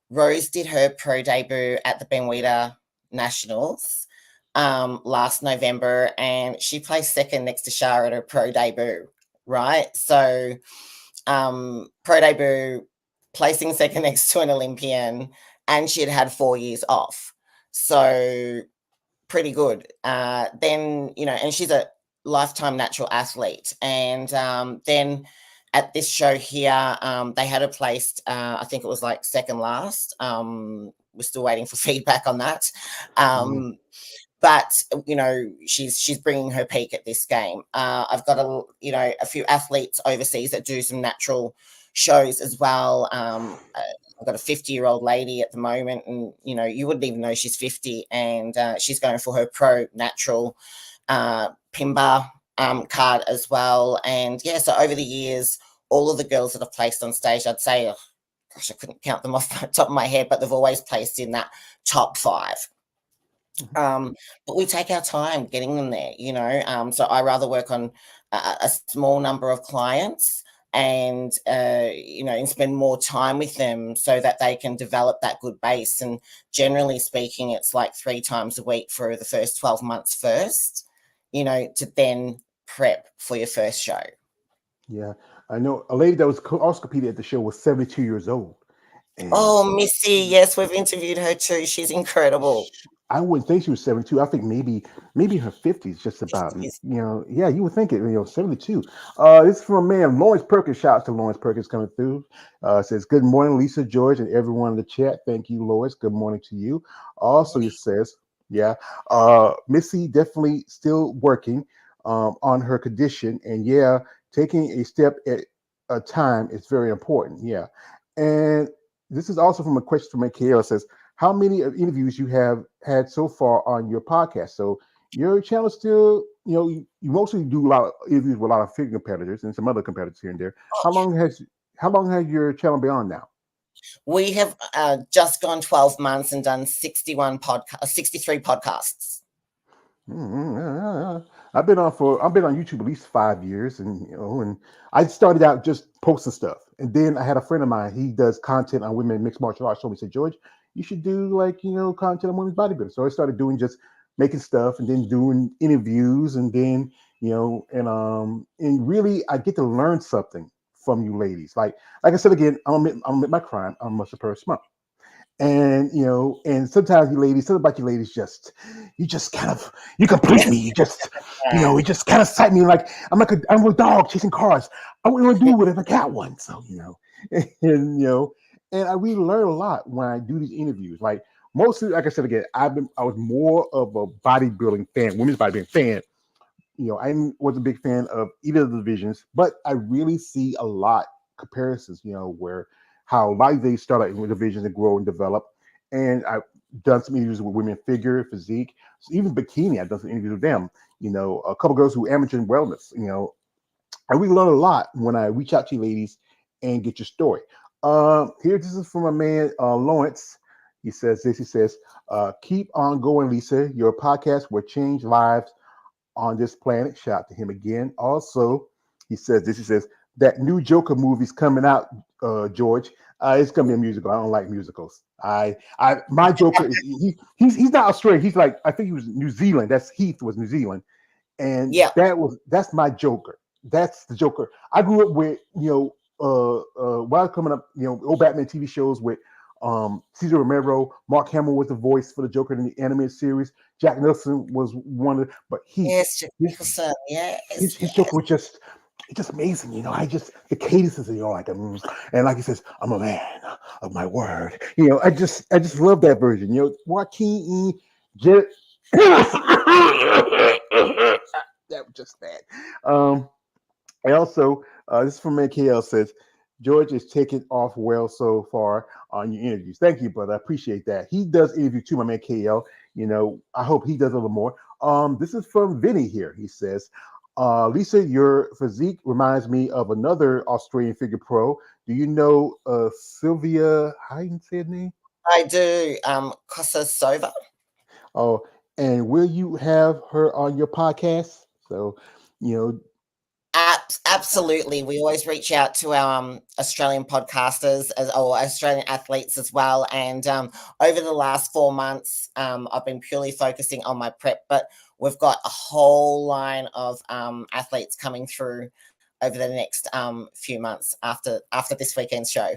Speaker 2: Rose did her pro debut at the Benweta Nationals last November, and she placed second next to Shara at her pro debut. Right. So pro debut, placing second next to an Olympian, and she had 4 years off. So pretty good. Then, and she's a lifetime natural athlete. And then at this show here, they had her placed, I think it was like second last. We're still waiting for feedback on that. But she's bringing her peak at this game. I've got a few athletes overseas that do some natural shows as well. I've got a 50-year-old lady at the moment, and you wouldn't even know she's 50, and she's going for her pro natural Pimba card as well. And yeah, so over the years, all of the girls that have placed on stage, I'd say, oh, gosh, I couldn't count them off the top of my head, but they've always placed in that top 5. But we take our time getting them there, so I rather work on a small number of clients and and spend more time with them so that they can develop that good base. And generally speaking, it's like 3 times a week for the first 12 months first, to then prep for your first show.
Speaker 1: Yeah, I know a lady that was also competing at the show was 72 years old.
Speaker 2: Oh, Missy, yes, we've interviewed her too. She's incredible.
Speaker 1: I wouldn't think she was 72. I think maybe her 50s, just about. Yeah, you would think it. 72. This is from a man, Lawrence Perkins. Shout out to Lawrence Perkins coming through. Says, good morning, Lisa, George, and everyone in the chat. Thank you, Lawrence. Good morning to you. Also, he says, Missy definitely still working on her condition, and taking a step at a time is very important. Yeah, and this is also from a question from KL. Says, how many interviews you have had so far on your podcast? So your channel still, you mostly do a lot of interviews with a lot of figure competitors and some other competitors here and there. How long has your channel been on now?
Speaker 2: We have just gone 12 months and done 63 podcasts.
Speaker 1: I've been on YouTube at least 5 years, and I started out just posting stuff, and then I had a friend of mine. He does content on women in mixed martial arts. So he said, George, you should do content on women's bodybuilding. So I started doing just making stuff, and then doing interviews, and then and really I get to learn something from you ladies. Like I said again, I'm admit my crime. I'm a superb smart. And and sometimes something about you ladies you complete me. You just you just kind of sight me like I'm a dog chasing cars. I want to do whatever I got one. So and I really learn a lot when I do these interviews. Like mostly, like I said again, I was more of a bodybuilding fan, women's bodybuilding fan. I was a big fan of either of the divisions, but I really see a lot comparisons. Where how a lot of these start out in divisions and grow and develop. And I've done some interviews with women figure, physique, so even bikini. I've done some interviews with them. A couple girls who amateur in wellness. I really learn a lot when I reach out to you ladies and get your story. Here, this is from my man Lawrence. He says this. He says, "Keep on going, Lisa. Your podcast will change lives on this planet." Shout out to him again. Also, he says this. He says that new Joker movie's coming out, George. It's gonna be a musical. I don't like musicals. My Joker is he's not Australian. He's like, I think he was New Zealand. Heath was New Zealand, and that's my Joker. That's the Joker. I grew up with while coming up, old Batman TV shows with Cesar Romero. Mark Hamill was the voice for the Joker in the animated series. Jack Nicholson was one of, but
Speaker 2: Jack Nicholson,
Speaker 1: his Joker was just amazing. The cadences, like, and like he says, I'm a man of my word. I just love that version. Joaquin, That was just bad. And also, this is from KL says, George is taking off well so far on your interviews. Thank you, brother. I appreciate that. He does interview too, my man KL. I hope he does a little more. This is from Vinny here. He says, Lisa, your physique reminds me of another Australian figure pro. Do you know Sylvia? How do you say her name?
Speaker 2: I do. Kosasova.
Speaker 1: Oh, and will you have her on your podcast? So, you know,
Speaker 2: Absolutely. We always reach out to our Australian podcasters or Australian athletes as well. And over the last 4 months, I've been purely focusing on my prep, but we've got a whole line of athletes coming through over the next few months after this weekend's show.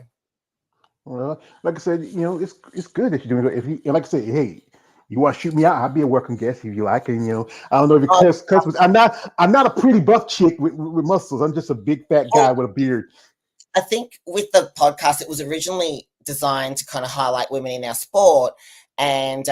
Speaker 1: well, like I said, it's good that you're doing it. If you, like I said, hey, you want to shoot me out? I'll be a welcome guest if you like. And I don't know if you cuss. I'm not a pretty buff chick with muscles. I'm just a big fat guy with a beard.
Speaker 2: I think with the podcast, it was originally designed to kind of highlight women in our sport and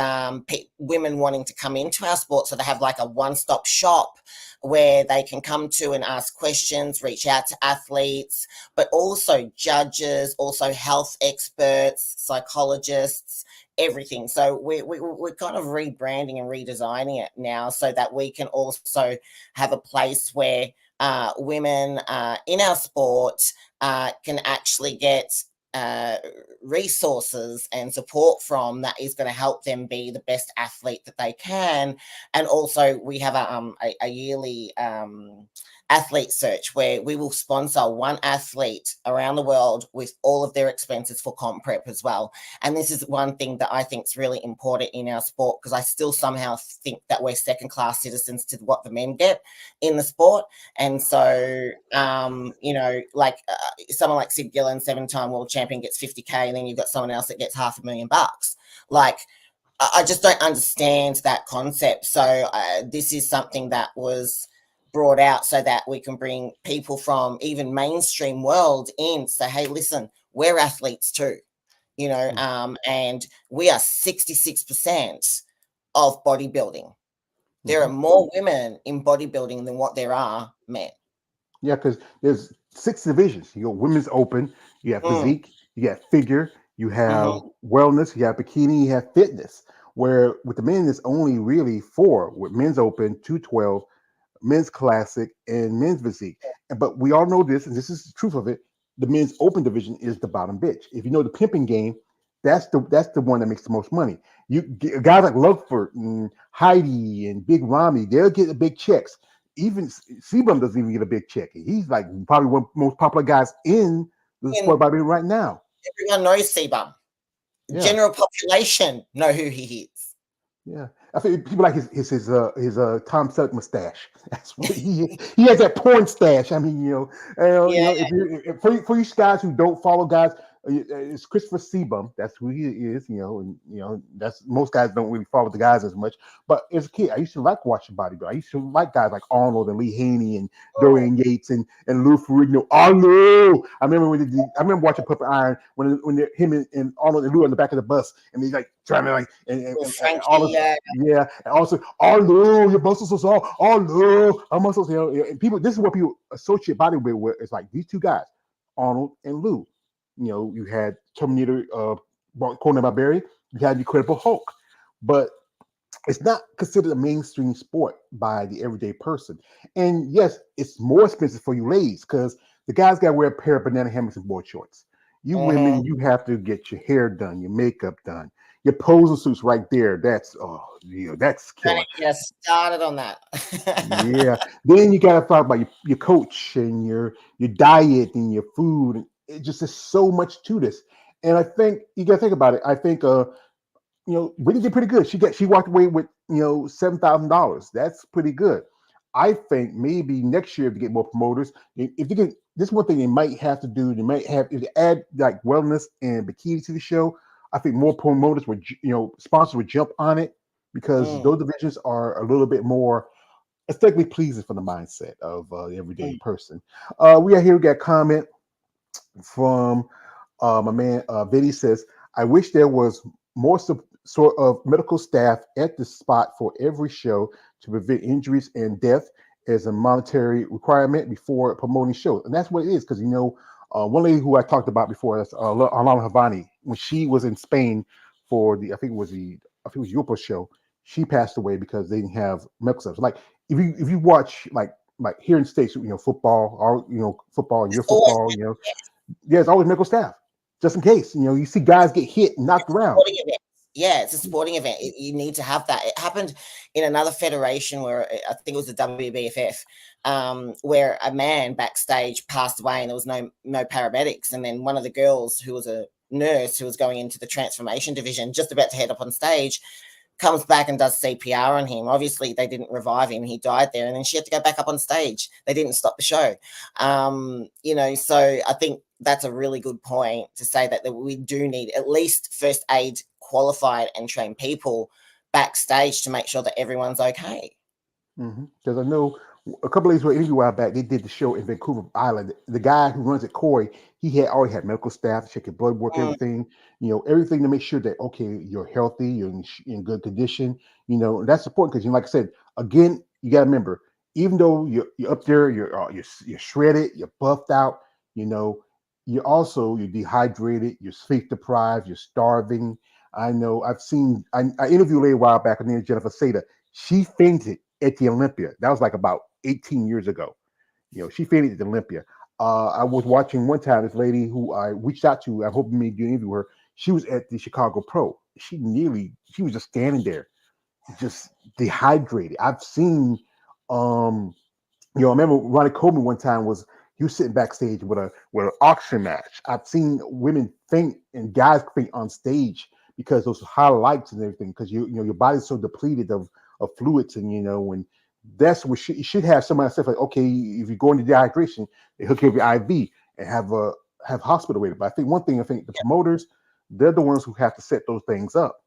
Speaker 2: women wanting to come into our sport, so they have like a one-stop shop where they can come to and ask questions, reach out to athletes, but also judges, also health experts, psychologists, everything. So we're kind of rebranding and redesigning it now so that we can also have a place where women in our sport can actually get resources and support from that is going to help them be the best athlete that they can. And also we have a yearly athlete search where we will sponsor one athlete around the world with all of their expenses for comp prep as well. And this is one thing that I think is really important in our sport, because I still somehow think that we're second class citizens to what the men get in the sport. And so like someone like Sid Gillen, 7-time world champion, gets 50K, and then you've got someone else that gets $500,000. Like, I just don't understand that concept. So this is something that was brought out so that we can bring people from even mainstream world in, say, hey, listen, we're athletes too, and we are 66% of bodybuilding. There are more women in bodybuilding than what there are men.
Speaker 1: Yeah, because there's 6 divisions. You got women's open, you have physique, you got figure, you have wellness, you have bikini, you have fitness. Where with the men, it's only really 4, with men's open, 212, men's classic, and men's physique. But we all know this, and this is the truth of it. The men's open division is the bottom bitch. If you know the pimping game, that's the one that makes the most money. You guys like Lugford and Heidi and Big Ramy, they'll get the big checks. Even Sebum doesn't even get a big check. He's like probably one of the most popular guys in the sport bodybuilding right now.
Speaker 2: Everyone knows Sebum. Yeah. General population know who he is.
Speaker 1: Yeah, I think people like his Tom Selleck mustache. That's what he has, that porn stash. I mean, if for you guys who don't follow guys, it's Christopher Sebum. That's who he is. And that's most guys don't really follow the guys as much. But as a kid, I used to like watching bodybuilding. I used to like guys like Arnold and Lee Haney and Dorian Yates and Lou Ferrigno. Arnold. I remember watching Puppet Iron when him and Arnold and Lou on the back of the bus, and he's like trying to like and Frankie, and also Arnold, your muscles are so Arnold, our muscles. And people, this is what people associate bodybuilding with. It's like these 2 guys, Arnold and Lou. You had Terminator, Conan Barbarian. You had Incredible Hulk, but it's not considered a mainstream sport by the everyday person. And yes, it's more expensive for you ladies because the guys got to wear a pair of banana hammocks and board shorts. You women, you have to get your hair done, your makeup done, your posing suits right there. That's killer.
Speaker 2: Yes, started on that.
Speaker 1: Yeah. Then you got to talk about your coach and your diet and your food. It just is so much to this. And I think you got to think about it. I think Whitney did pretty good. She walked away with $7,000. That's pretty good. I think maybe next year to get more promoters, if you can, this one thing they might have to do. They might have if they add like wellness and bikini to the show. I think more promoters would, sponsors would jump on it because those divisions are a little bit more aesthetically pleasing for the mindset of the everyday person. We got a comment from my man Vinny says, I wish there was more sort of medical staff at the spot for every show to prevent injuries and death as a monetary requirement before promoting shows. And that's what it is, because one lady who I talked about before, that's Alana Havani, when she was in Spain for I think it was Europa show, she passed away because they didn't have medical stuff. Like if you watch like here in the States, football, or football and your
Speaker 2: Always
Speaker 1: football, there's always medical staff just in case. You see guys get hit and knocked around.
Speaker 2: sporting event. Yeah, it's a sporting event. You need to have that. It happened in another federation where I think it was the WBFF, where a man backstage passed away and there was no paramedics. And then one of the girls who was a nurse who was going into the transformation division, just about to head up on stage, comes back and does CPR on him. Obviously, they didn't revive him. He died there. And then she had to go back up on stage. They didn't stop the show. So I think that's a really good point to say that we do need at least first aid qualified and trained people backstage to make sure that everyone's okay.
Speaker 1: Because I know a couple of days ago, a while back, they did the show in Vancouver Island. The guy who runs it, Corey, he already had medical staff to check your blood work, everything, everything to make sure that, okay, you're healthy, you're in good condition. That's important because, like I said, again, you got to remember, even though you're up there, you're shredded, you're buffed out, you're dehydrated, you're sleep deprived, you're starving. I know I interviewed a lady a while back, her name is Jennifer Seda. She fainted at the Olympia. That was like about 18 years ago. She fainted at the Olympia. I was watching one time this lady who I reached out to. I hope you made you interview her. She was at the Chicago Pro. She was just standing there, just dehydrated. I've seen, I remember Ronnie Coleman one time he was sitting backstage with an auction match. I've seen women faint and guys faint on stage because those high lights and everything, because your body's so depleted of fluids, and and that's what you should have somebody say, like, okay, if you go into dehydration, they hook you up your IV and have hospital rated. But I think the promoters, they're the ones who have to set those things up.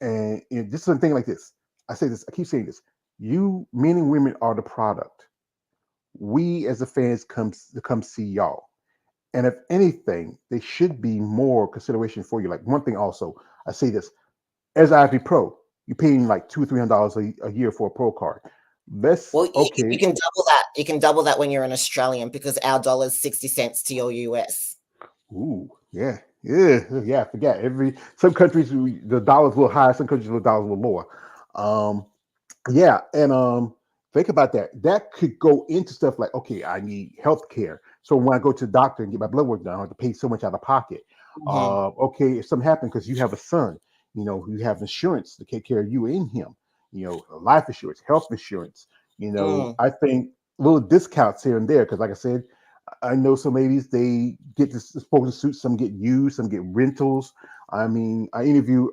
Speaker 1: And this is a thing like this. I keep saying this. You, men and women, are the product. We as the fans come see y'all. And if anything, there should be more consideration for you. Like one thing also, I say this, as IFB Pro, you're paying like $200 or $300 a year for a pro card.
Speaker 2: You can double that. You can double that when you're an Australian, because our dollar's 60 cents to your US.
Speaker 1: Ooh, yeah. I forget. Some countries the dollar's a little higher, some countries the dollar's a little lower. Think about that. That could go into stuff like, okay, I need health care. So when I go to the doctor and get my blood work done, I have to pay so much out of pocket. Okay, if something happens because you have a son, you have insurance to take care of you and him, life insurance, health insurance, I think little discounts here and there. Because like I said, I know some ladies, they get disposable suits, some get used, some get rentals. I mean, I interviewed,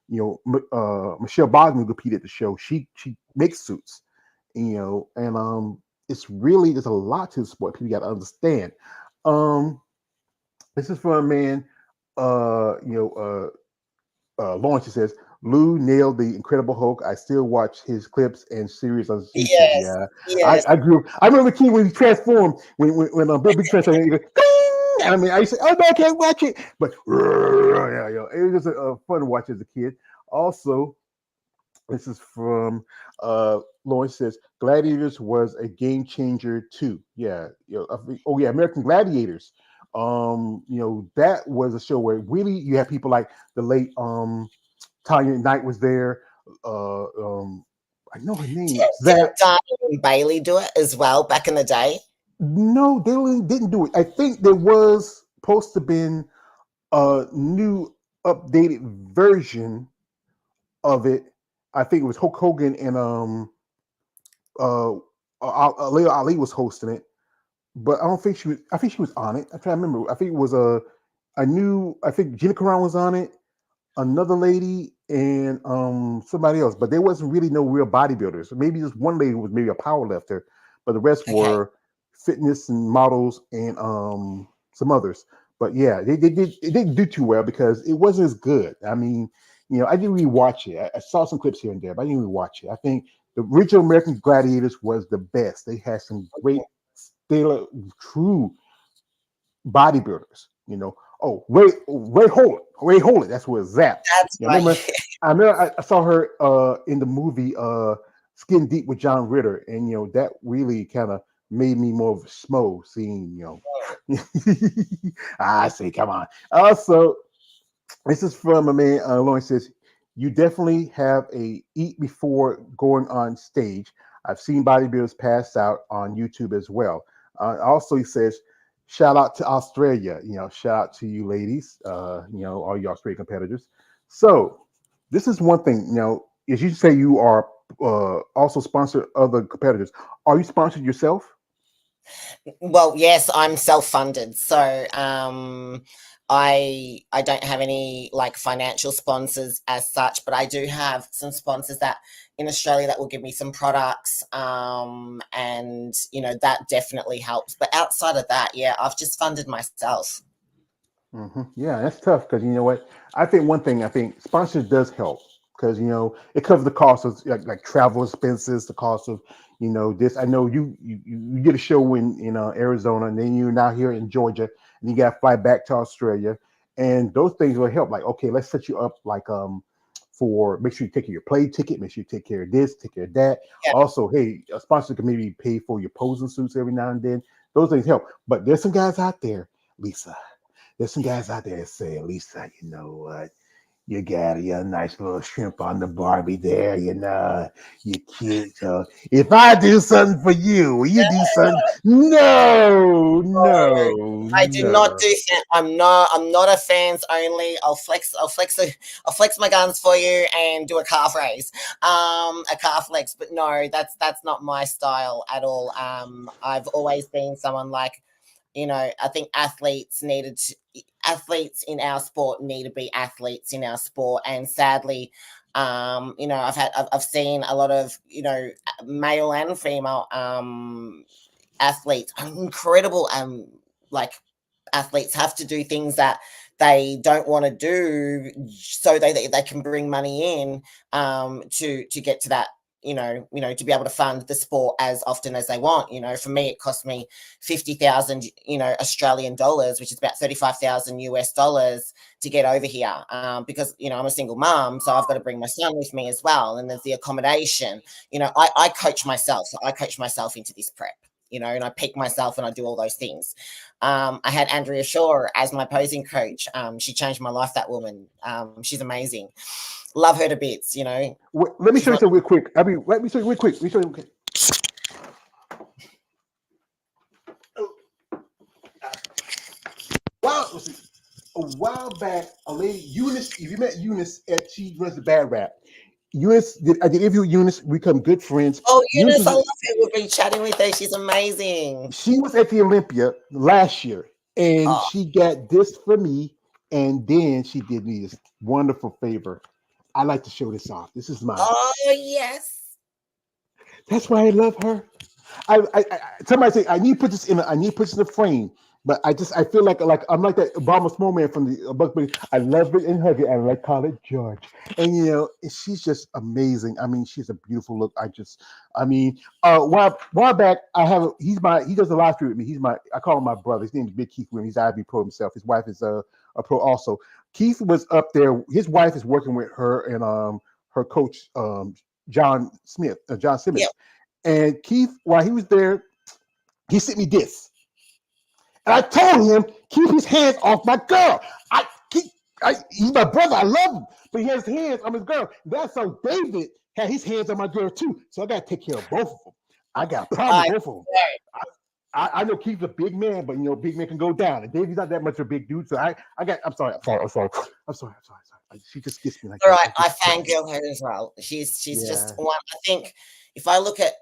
Speaker 1: Michelle Bogdan, who competed at the show. She makes suits, and it's really, there's a lot to the sport. People got to understand. This is from a man, Lawrence. He says, Lou nailed the Incredible Hulk. I still watch his clips and series on YouTube.
Speaker 2: Yes, yes.
Speaker 1: I grew. I remember the kid when he transformed, when Bill Big transformed, he goes, ding! I mean, I used to say, oh, no, I can't watch it. But it was just fun to watch as a kid. Also, this is from Lawrence says, Gladiators was a game changer too. Yeah. American Gladiators. That was a show where really you had people like the late Tanya Knight was there. I know her name.
Speaker 2: Did Diana and Bailey do it as well back in the day?
Speaker 1: No, they really didn't do it. I think there was supposed to been a new updated version of it. I think it was Hulk Hogan and Leila Ali was hosting it, but I don't think she was. I think she was on it. I'm trying to remember. I think it was I think Gina Carano was on it, another lady, and somebody else. But there wasn't really no real bodybuilders. Maybe just one lady was maybe a power lifter, but the rest were fitness and models and some others. But yeah, it didn't do too well because it wasn't as good. I mean, I didn't really watch it. I saw some clips here and there, but I didn't really watch it. I think the original American Gladiators was the best. They had some great, stellar, true bodybuilders. Oh, Ray Hold It. That's where it's at.
Speaker 2: That's
Speaker 1: Yeah,
Speaker 2: right.
Speaker 1: I remember I saw her in the movie Skin Deep with John Ritter, and that really kind of made me more of a schmo seeing I say, come on. Also, this is from a man. Lawrence says, "You definitely have a eat before going on stage. I've seen bodybuilders pass out on YouTube as well." Also, he says, "Shout out to Australia. Shout out to you ladies. All you Australian competitors." So, this is one thing. As you say, you are also sponsor other competitors. Are you sponsored yourself?
Speaker 2: Well, yes, I'm self-funded, so I don't have any like financial sponsors as such, but I do have some sponsors that in Australia that will give me some products, and that definitely helps. But outside of that, yeah, I've just funded myself.
Speaker 1: Yeah, that's tough because you know what? I think one thing I think sponsors does help because it covers the cost of like travel expenses, the cost of this. I know you get a show in Arizona, and then you're now here in Georgia, and you got to fly back to Australia, and those things will help. Like, okay, let's set you up like for make sure you take care of your plane ticket, make sure you take care of this, take care of that.
Speaker 2: Yeah.
Speaker 1: Also, hey, a sponsor can maybe pay for your posing suits every now and then. Those things help. But there's some guys out there, Lisa. There's some guys out there that say, Lisa, you know what? You got a nice little shrimp on the Barbie there, you cute. So if I do something for you, will you do something? No,
Speaker 2: No,
Speaker 1: no,
Speaker 2: I do not
Speaker 1: no.
Speaker 2: do that. I'm not a fans only. I'll flex my guns for you and do a calf raise, a calf flex. But no, that's not my style at all. I've always been someone like, I think athletes in our sport need to be athletes in our sport, and sadly, I've seen a lot of male and female athletes, incredible like athletes have to do things that they don't want to do so they can bring money in to get to that to be able to fund the sport as often as they want. For me it cost me 50,000 Australian dollars, which is about 35,000 US dollars to get over here, because I'm a single mom, so I've got to bring my son with me as well, and there's the accommodation. I coach myself, so I coach myself into this prep, and I peak myself and I do all those things. I had Andrea Shaw as my posing coach. She changed my life, that woman. She's amazing. Love her to bits,
Speaker 1: Let me show you something real quick. Let me show you real quick. Let me show you real quick. A while back, a lady, Eunice, if you met Eunice, she runs the Bad Rap. I did interview Eunice. We become good friends.
Speaker 2: Oh,
Speaker 1: Eunice
Speaker 2: Eunice, I
Speaker 1: was,
Speaker 2: love her. We've been chatting with her. She's amazing.
Speaker 1: she was at the Olympia last year, and
Speaker 2: Oh,
Speaker 1: she got this for me, and then she did me this wonderful favor. I like to show this off. This is mine.
Speaker 2: oh yes.
Speaker 1: That's why I love her. Somebody say I need to put this in. I need to put this in a frame. But I feel like I'm like that Obama snowman from the Bugs Bunny. I love it and hug it. I like call it George. And she's just amazing. I mean, she's a beautiful look. While back he does a live stream with me. I call him my brother. His name is Big Keith Wim. He's IFBB pro himself. His wife is a pro also. Keith was up there. His wife is working with her and her coach John Simmons.
Speaker 2: Yep.
Speaker 1: And Keith, while he was there, he sent me this. And I told him, keep his hands off my girl. He's my brother. I love him. But he has his hands on his girl. That's how David had his hands on my girl too. So I got to take care of both of them. I got a problem with both of them. I know Keith's a big man, but big man can go down. And David's not that much of a big dude. So I'm sorry. She just gets me like
Speaker 2: All
Speaker 1: that.
Speaker 2: right, I fangirl her as well. She's just one. I think if I look at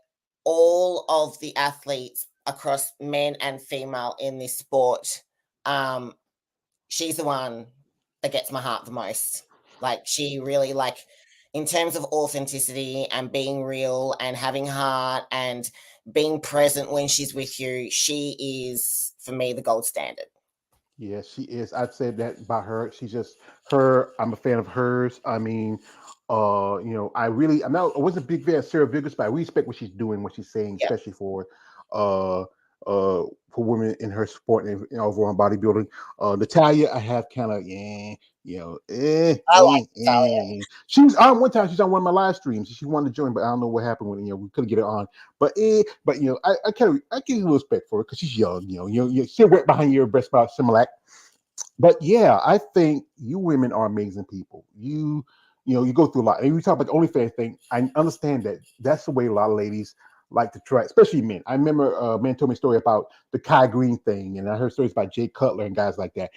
Speaker 2: all of the athletes across men and female in this sport, she's the one that gets my heart the most. Like, she really, like, in terms of authenticity and being real and having heart and being present when she's with you, she is, for me, the gold standard.
Speaker 1: Yeah, she is. I'd say that about her. She's just her. I'm a fan of hers. I mean, I wasn't a big fan of Sarah Vigors, but I respect what she's doing, what she's saying,
Speaker 2: Yeah.
Speaker 1: especially for uh for women in her sport and overall bodybuilding. Natalia, I have kind of
Speaker 2: I like Natalia.
Speaker 1: She was on one time. She's on one of my live streams. She wanted to join, but I don't know what happened when we couldn't get her on. But I give you respect for her because she's young. You're still wet behind your breast about Similac. But yeah, I think you women are amazing people. You go through a lot. And we talk about the OnlyFans thing. I understand that that's the way a lot of ladies like to try, especially men. I remember a man told me a story about the Kai Green thing, and I heard stories about Jay Cutler and guys like that.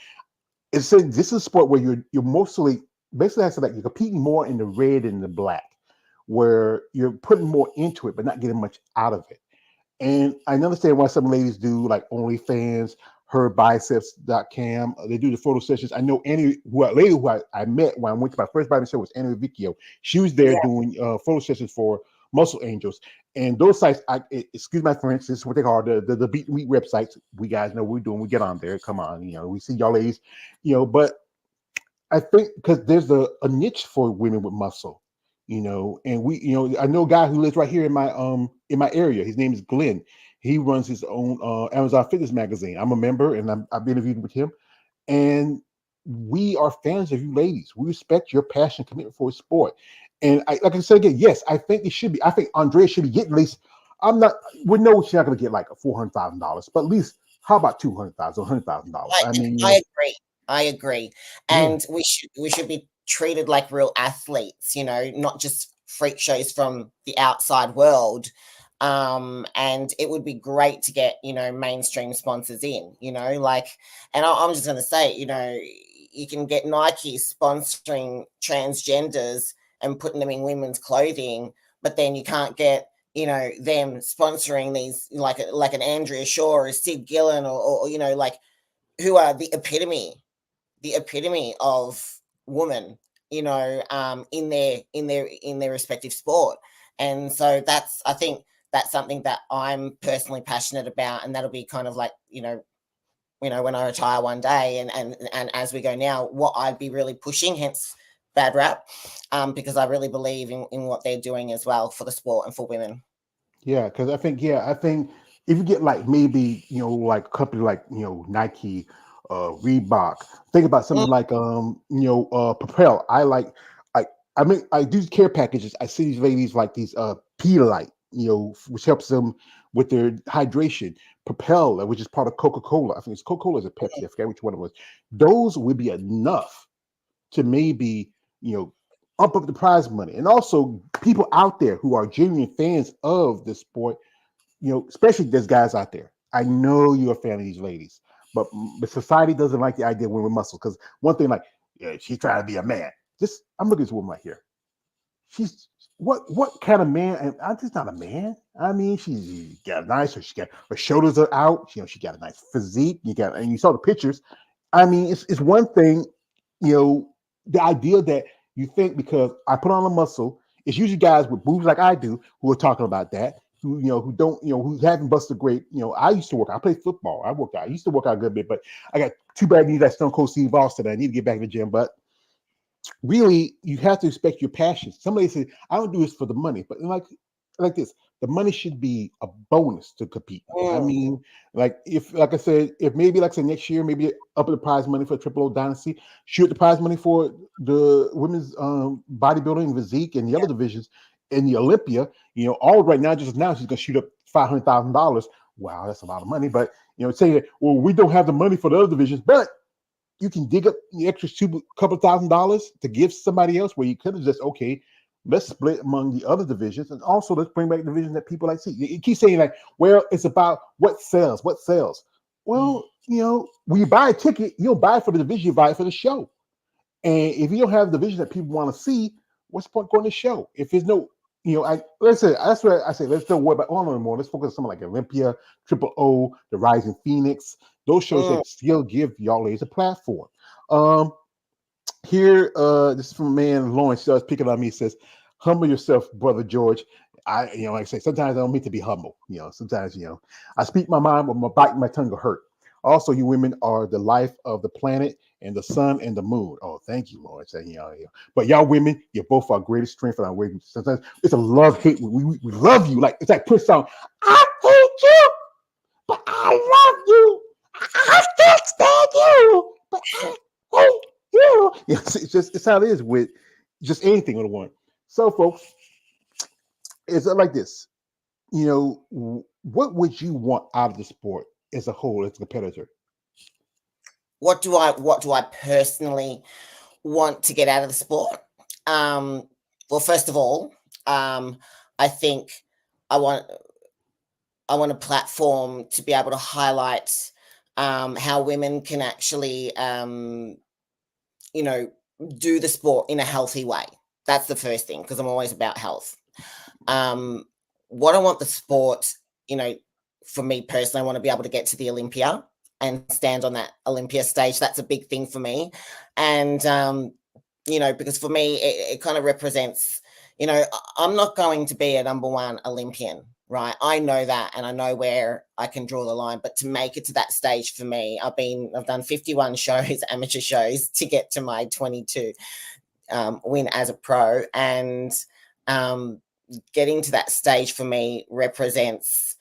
Speaker 1: It said this is a sport where you're mostly basically I said like you're competing more in the red and the black, where you're putting more into it but not getting much out of it. And I understand why some ladies do like OnlyFans, herbiceps.com. They do the photo sessions. I know Annie, who I met when I went to my first Bible show was Annie Vicchio. She was there
Speaker 2: Yeah.
Speaker 1: doing photo sessions for Muscle Angels. And those sites, excuse my French, this is what they call the beat and wheat websites. We guys know what we're doing. We get on there. Come on, we see y'all ladies, but I think because there's a niche for women with muscle, and I know a guy who lives right here in my area. His name is Glenn. He runs his own Amazon Fitness magazine. I'm a member, and I've interviewed with him. And we are fans of you ladies. We respect your passion, commitment for sport. And like I said again, yes, I think it should be. I think Andrea should be getting at least. We know she's not going to get like $400,000, but at least how about $200,000, $100,000? I mean,
Speaker 2: I agree. I agree.
Speaker 1: Yeah.
Speaker 2: And we should be treated like real athletes, not just freak shows from the outside world. And it would be great to get, mainstream sponsors in, and I'm just going to say, you can get Nike sponsoring transgenders and putting them in women's clothing, but then you can't get, them sponsoring these like an Andrea Shaw or a Sid Gillen or who are the epitome of woman, in their respective sport. And so I think that's something that I'm personally passionate about, and that'll be kind of like, when I retire one day and as we go now, what I'd be really pushing, hence bad rap, because I really believe in what they're doing as well for the sport and for women.
Speaker 1: Yeah, because I think if you get like maybe like a company like Nike, Reebok, think about something like Propel. I do care packages. I see these ladies like these Pedialyte, which helps them with their hydration. Propel, which is part of Coca-Cola. I think it's Coca-Cola is a Pepsi. I forget which one it was. Those would be enough to maybe up the prize money. And also people out there who are genuine fans of the sport, especially there's guys out there. I know you're a fan of these ladies, but society doesn't like the idea of women with muscles. Because one thing, like, she's trying to be a man. I'm looking at this woman right here. She's what kind of man? And I'm just not a man. I mean, she got her shoulders are out. She got a nice physique. And you saw the pictures. I mean, it's one thing, the idea that you think because I put on a muscle, it's usually guys with boobs like I do who are talking about that, who who haven't busted great. I used to work. I played football. I worked out. I used to work out a good bit, but I got too bad knees like Stone Cold Steve Austin. I need to get back to the gym, but really, you have to respect your passions. Somebody says, I don't do this for the money, but like this, the money should be a bonus to compete. I mean, like I said, if maybe like I said next year, maybe up the prize money for Triple O Dynasty, shoot the prize money for the women's bodybuilding, physique, and the other divisions in the Olympia. All right now, just now, she's gonna shoot up $500,000. Wow, that's a lot of money. But saying, well, we don't have the money for the other divisions, but you can dig up the extra couple $1,000 to give somebody else, where you could have just, okay, let's split among the other divisions, and also let's bring back divisions that people like see. You keep saying like, well, it's about what sells. Well, when you buy a ticket, you don't buy it for the division, you buy it for the show. And if you don't have the division that people want to see, what's the point going to the show? If there's no, let's say that's what I say. Let's don't worry about all anymore. Let's focus on something like Olympia, Triple O, the Rising Phoenix. Those shows that still give y'all ladies a platform. Here, this is from a man, Lawrence, starts picking on me. He says, humble yourself, brother George. Like I say, sometimes I don't mean to be humble. Sometimes, I speak my mind, but my bite and my tongue will hurt. Also, you women are the life of the planet and the sun and the moon. Oh, thank you, Lawrence. But y'all women, you're both our greatest strength and our weakness. Sometimes it's a love-hate. We love you. Like, it's like Prince song, I hate you, but I love you. I can't stand you, but I hate you. Yes, it's how it is with just anything on the one. So, folks, it's like this. What would you want out of the sport as a whole, as a competitor?
Speaker 2: What do I personally want to get out of the sport? Well, first of all, I think I want I want a platform to be able to highlight how women can actually, you know, do the sport in a healthy way. That's the first thing, because I'm always about health. Um, what I want the sport, you know, for me personally, I want to be able to get to the Olympia and stand on that Olympia stage. That's a big thing for me. And, because for me, it kind of represents, I'm not going to be a number one Olympian, right? I know that, and I know where I can draw the line. But to make it to that stage for me, I've done 51 shows, amateur shows, to get to my 22 win as a pro. And getting to that stage for me represents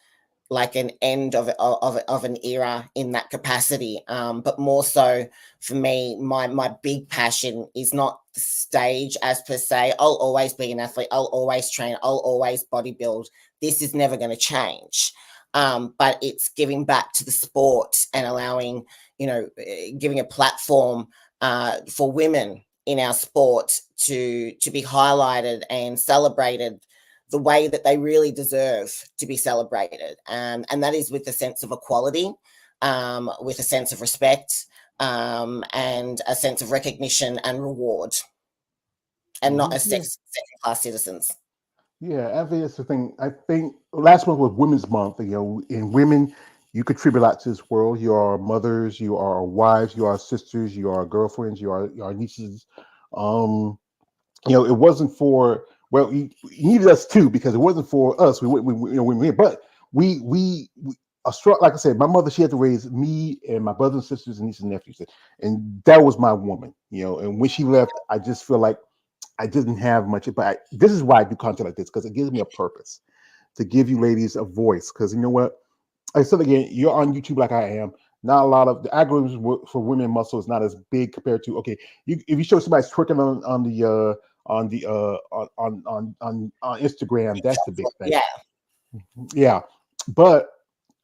Speaker 2: like an end of an era in that capacity. But more so for me, my big passion is not the stage as per se. I'll always be an athlete. I'll always train. I'll always bodybuild. This is never going to change. But it's giving back to the sport and allowing, giving a platform for women in our sport to be highlighted and celebrated the way that they really deserve to be celebrated. And that is with a sense of equality, with a sense of respect, and a sense of recognition and reward, and not as second-class citizens.
Speaker 1: Yeah, I think that's the thing. I think last month was Women's Month. In women, you contribute a lot to this world. You are mothers, you are wives, you are sisters, you are girlfriends, you are nieces. It wasn't for, well, you needed us too, because it wasn't for us. But a strong, like I said, my mother, she had to raise me and my brothers and sisters and nieces and nephews, and that was my woman. And when she left, I just feel like I didn't have much. But this is why I do content like this, because it gives me a purpose to give you ladies a voice. Because you know what? I said again, you're on YouTube like I am. Not a lot of the algorithms for women muscle is not as big compared to, okay. If you show somebody twerking on Instagram, that's the big thing.
Speaker 2: Yeah.
Speaker 1: Yeah, but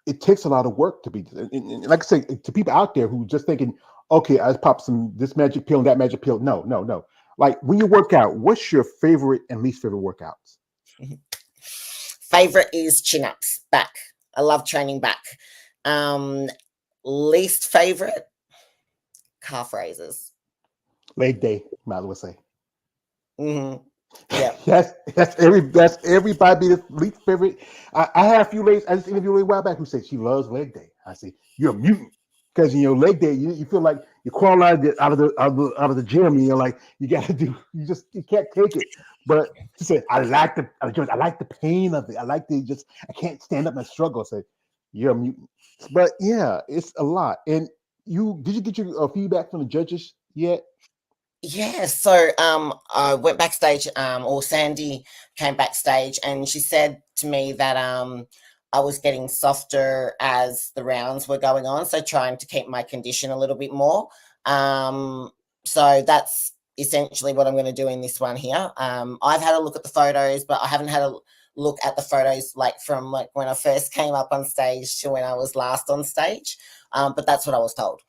Speaker 1: it takes a lot of work to be. And like I say, to people out there who just thinking, okay, I pop some this magic pill and that magic pill. No, no, no. Like when you work out, what's your favorite and least favorite workouts?
Speaker 2: Favorite is chin-ups, back. I love training back. Least favorite, calf raises.
Speaker 1: Leg day, might as well say.
Speaker 2: Mm-hmm. Yeah.
Speaker 1: that's everybody's least favorite. I have a few ladies. I just interviewed a lady a while back who said she loves leg day. I say you're a mutant, because leg day you feel like you crawl out of the gym, and you're like you can't take it. But she said I like the pain of it. I can't stand up and struggle. I say you're a mutant. But yeah, it's a lot. And did you get your feedback from the judges yet?
Speaker 2: Yeah, so I went backstage, or Sandy came backstage, and she said to me that I was getting softer as the rounds were going on, so trying to keep my condition a little bit more. So that's essentially what I'm going to do in this one here. I've had a look at the photos, but I haven't had a look at the photos from when I first came up on stage to when I was last on stage. But that's what I was told.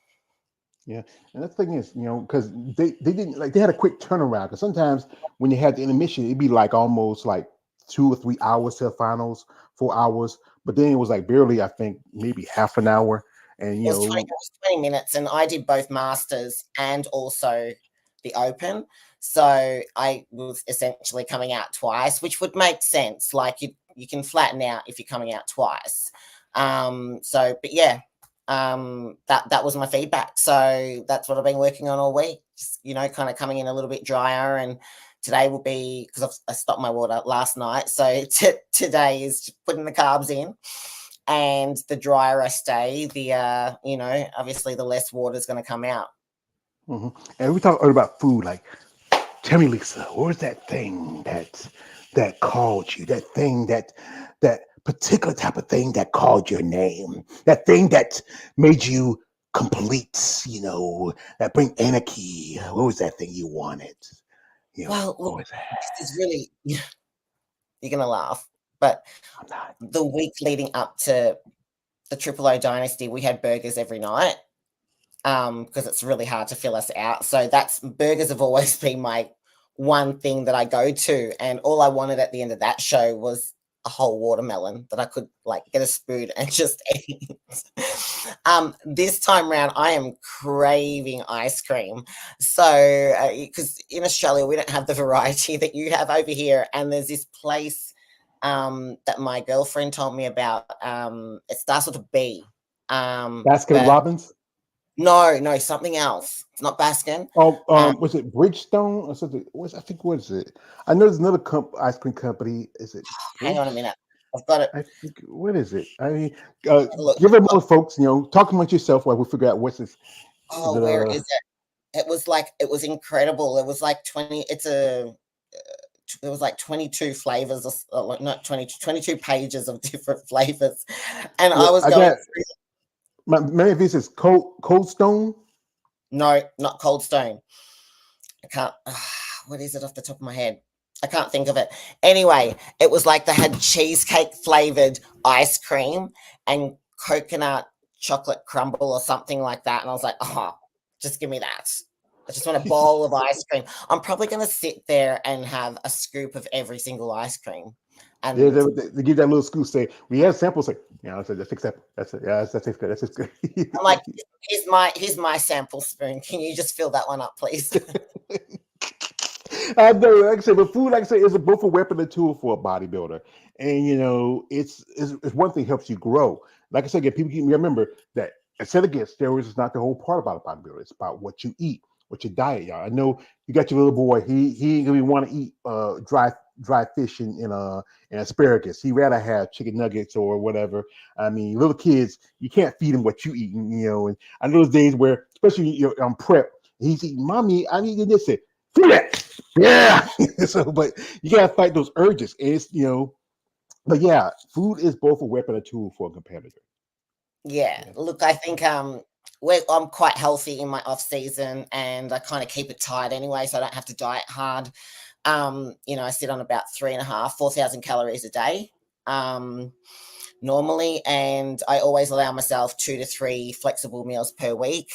Speaker 1: Yeah, and the thing is, because they didn't they had a quick turnaround. Because sometimes when they had the intermission, it'd be like almost like 2 or 3 hours to the finals, 4 hours. But then it was like barely, I think, maybe half an hour. And
Speaker 2: It was 20 minutes, and I did both Masters and also the Open. So I was essentially coming out twice, which would make sense. Like you can flatten out if you're coming out twice. But yeah. That was my feedback. So that's what I've been working on all week. Just, kind of coming in a little bit drier, and today will be, because I stopped my water last night. So today is putting the carbs in, and the drier I stay, the obviously the less water is going to come out.
Speaker 1: Mm-hmm. And we talk about food. Like, tell me, Lisa, where's that thing that called you? That thing that particular type of thing that called your name, that thing that made you complete, that bring anarchy. What was that thing you wanted?
Speaker 2: Well,
Speaker 1: What
Speaker 2: look,
Speaker 1: was that?
Speaker 2: this is really, you're going to laugh, but
Speaker 1: I'm not.
Speaker 2: the week leading up to the Triple O Dynasty, we had burgers every night because it's really hard to fill us out. So burgers have always been my one thing that I go to. And all I wanted at the end of that show was a whole watermelon that I could like get a spoon and just eat. This time round, I am craving ice cream. So, because in Australia, we don't have the variety that you have over here. And there's this place that my girlfriend told me about. It starts with a B.
Speaker 1: Baskin
Speaker 2: But
Speaker 1: Robbins.
Speaker 2: no, something else. It's not Baskin.
Speaker 1: Oh,
Speaker 2: Um,
Speaker 1: was it Bridgestone or something? What is it? I know there's another ice cream company. Is it
Speaker 2: hang on a
Speaker 1: Bridge?
Speaker 2: minute. I've got it.
Speaker 1: I think, what is it? I mean,
Speaker 2: Look.
Speaker 1: give it more, folks. Talk amongst yourself while we figure out what's this. Is
Speaker 2: Oh,
Speaker 1: it
Speaker 2: where is it? It was incredible. It was like 20. It was like 22 flavors, not 22 pages of different flavors, and I
Speaker 1: Well,
Speaker 2: was
Speaker 1: I
Speaker 2: going
Speaker 1: got
Speaker 2: through.
Speaker 1: many of these is Cold Stone.
Speaker 2: No, not Cold Stone. I can't. What is it off the top of my head? I can't think of it. Anyway, it was like they had cheesecake flavored ice cream and coconut chocolate crumble or something like that. And I was like, oh, just give me that. I just want a bowl of ice cream. I'm probably going to sit there and have a scoop of every single ice cream.
Speaker 1: Yeah,
Speaker 2: And
Speaker 1: they give that little scoop. Say we have samples. Say, that's acceptable. That's it. Yeah, that's good. That's good.
Speaker 2: I'm like, here's my sample spoon. Can you just fill that one up, please?
Speaker 1: I know, like I said, but food, like I said, is both a weapon and tool for a bodybuilder. And it's one thing helps you grow. Like I said, again, people remember that I said again, steroids is not the whole part about a bodybuilder. It's about what you eat, what your diet, y'all. I know you got your little boy. He ain't gonna want to eat dry fish and asparagus. He rather have chicken nuggets or whatever. I mean, little kids, you can't feed them what you eat. And I know those days where, especially on prep, he's eating, mommy, I need this. Do that. Yeah. So, but you gotta fight those urges. And but yeah, food is both a weapon and a tool for a competitor.
Speaker 2: Yeah,
Speaker 1: Yeah.
Speaker 2: look, I think I'm quite healthy in my off season, and I kind of keep it tight anyway, so I don't have to diet hard. I sit on about 4,000 calories a day, normally, and I always allow myself 2 to 3 flexible meals per week,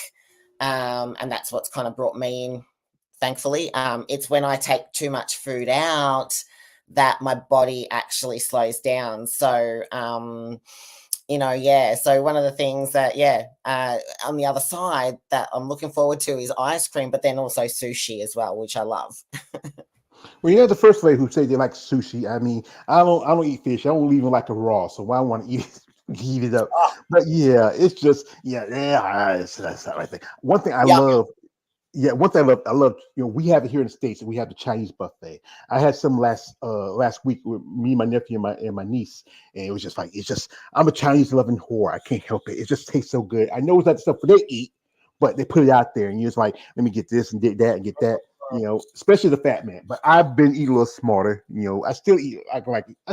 Speaker 2: and that's what's kind of brought me in. Thankfully, it's when I take too much food out that my body actually slows down. So, yeah. So one of the things that, on the other side that I'm looking forward to is ice cream, but then also sushi as well, which I love.
Speaker 1: Well, you're the first lady who say they like sushi. I mean, I don't eat fish. I don't even like it raw, so I want to eat it, heat it up.
Speaker 2: Oh,
Speaker 1: But yeah, it's just that's not right thing. One thing I
Speaker 2: yum.
Speaker 1: love. Yeah, one thing I love, we have it here in the States. We have the Chinese buffet. I had some last week with me, my nephew, and my niece, and it was just like I'm a Chinese loving whore. I can't help it. It just tastes so good. I know it's not the stuff they eat, but they put it out there, and you're just like, let me get this and get that and get that. Especially the fat man. But I've been eating a little smarter. I still eat I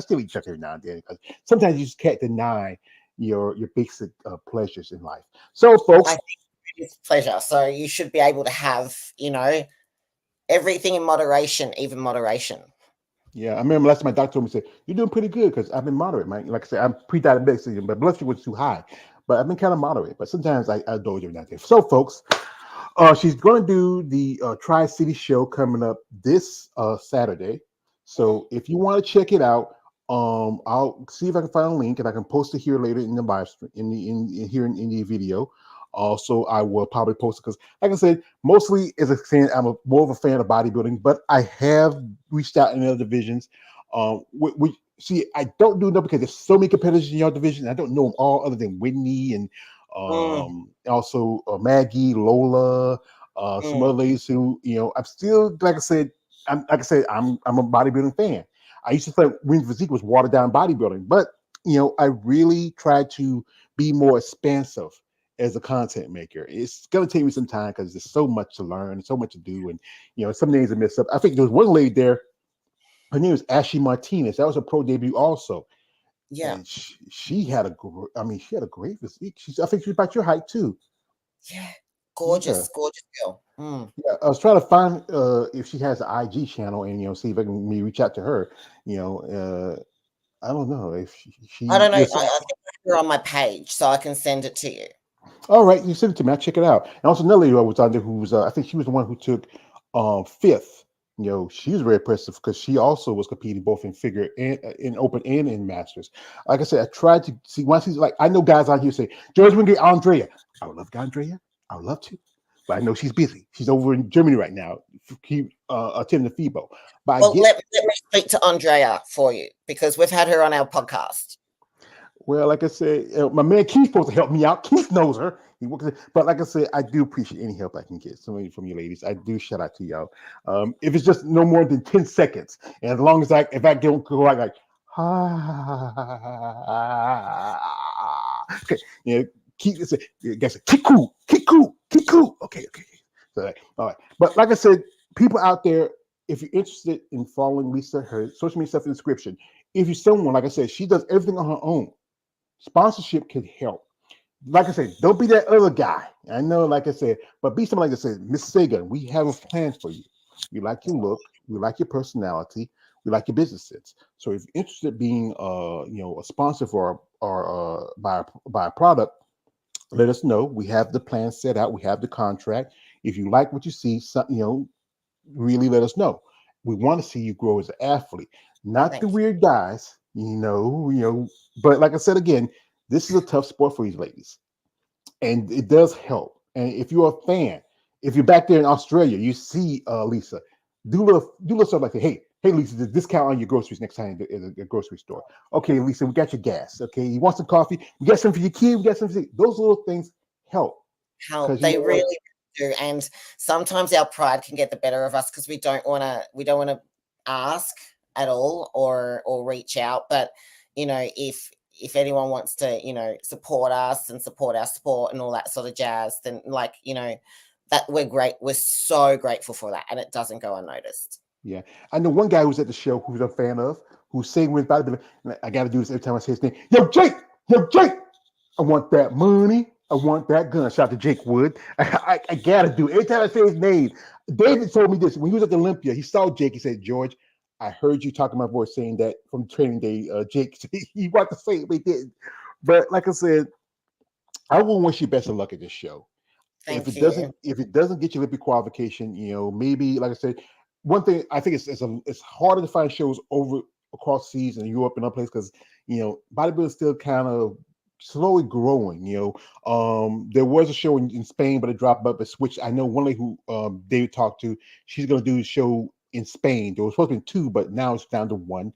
Speaker 1: still eat chuck every now and then because sometimes you just can't deny your basic pleasures in life. So, folks.
Speaker 2: I think it's pleasure. So you should be able to have, everything in moderation, even moderation.
Speaker 1: Yeah, I remember last time my doctor told me, said, you're doing pretty good because I've been moderate, man. Like I said, I'm pre-diabetic, so my blood sugar was too high, but I've been kind of moderate. But sometimes I indulge every now and then. So, folks, she's going to do the Tri-City show coming up this Saturday. So if you want to check it out, I'll see if I can find a link and I can post it here later in the live stream, in the video. Also, I will probably post it because, like I said, mostly as a fan, I'm more of a fan of bodybuilding, but I have reached out in other divisions. See, I don't do them because there's so many competitors in your division. I don't know them all other than Whitney and
Speaker 2: Mm,
Speaker 1: also Maggie, Lola, some
Speaker 2: mm.
Speaker 1: other ladies who, I'm still, like I said, I'm a bodybuilding fan. I used to think Wings Physique was watered down bodybuilding, but I really try to be more expansive as a content maker. It's gonna take me some time because there's so much to learn, so much to do, and some names are messed up. I think there was one lady there. Her name was Ashley Martinez. That was a pro debut also.
Speaker 2: Yeah.
Speaker 1: and she had she had a great physique. I think she's about your height too.
Speaker 2: Yeah.
Speaker 1: Yeah.
Speaker 2: Gorgeous, gorgeous girl. Mm.
Speaker 1: Yeah, I was trying to find if she has an IG channel and see if I can maybe reach out to her. I don't know if
Speaker 2: I don't know. I
Speaker 1: yes.
Speaker 2: think you're on my page, so I can send it to you.
Speaker 1: All right, you send it to me. I'll check it out. And also another lady who was on there who was I think she was the one who took fifth. She was very impressive because she also was competing both in figure and in open and in masters. Like I said, I tried to see once he's like I know guys out here say George, we can get Andrea. I would love to get Andrea. I would love to, but I know she's busy. She's over in Germany right now. Keep attending the FIBO. But I
Speaker 2: Well,
Speaker 1: get
Speaker 2: let me speak to Andrea for you because we've had her on our podcast.
Speaker 1: Well, like I said, my man Keith's supposed to help me out. Keith knows her. But like I said, I do appreciate any help I can get. Somebody from you ladies, I do shout out to y'all. If it's just no more than 10 seconds, and as long as if I don't go like okay, keep this. Guess keep cool, keep cool, keep cool. Okay. So, all right. But like I said, people out there, if you're interested in following Lisa, her social media stuff in the description. If you're someone, like I said, she does everything on her own. Sponsorship can help. Like I said, don't be that other guy. I know, like I said, but be somebody that says, Miss Saygun, we have a plan for you. We like your look, we like your personality, we like your business sense. So if you're interested in being a sponsor for our buy a product, let us know. We have the plan set out, we have the contract. If you like what you see, really let us know. We want to see you grow as an athlete, not the
Speaker 2: Thank you.
Speaker 1: weird guys, But like I said again, this is a tough sport for these ladies, and it does help. And if you're a fan, if you're back there in Australia, you see Lisa, do little stuff like, hey Lisa, there's a discount on your groceries next time at the grocery store. Okay, Lisa, we got your gas. Okay, you want some coffee? We got some for your kid. We got some for you. Those little things help
Speaker 2: Help.
Speaker 1: because
Speaker 2: They really do. And sometimes our pride can get the better of us because we don't want to ask at all or reach out. But if anyone wants to, support us and support our sport and all that sort of jazz, then that we're great. We're so grateful for that. And it doesn't go unnoticed.
Speaker 1: Yeah, I know one guy who's at the show who's a fan of, who's saying with bodybuilding. I got to do this every time I say his name. Yo, Jake, I want that money. I want that gun. Shout out to Jake Wood. I got to do it. Every time I say his name. David told me this when he was at the Olympia. He saw Jake. He said, George, I heard you talking my voice saying that from training day. Jake, he wanted to say it, but he didn't. But like I said, I will wish you best of luck at this show.
Speaker 2: Thank
Speaker 1: If
Speaker 2: you.
Speaker 1: it doesn't get you Olympic qualification, maybe like I said, one thing I think it's harder to find shows over across seas in Europe and other places because bodybuilding is still kind of slowly growing. There was a show in Spain, but it dropped up. It switched. I know one lady who David talked to. She's going to do a show in Spain. There was supposed to be two, but now it's down to one.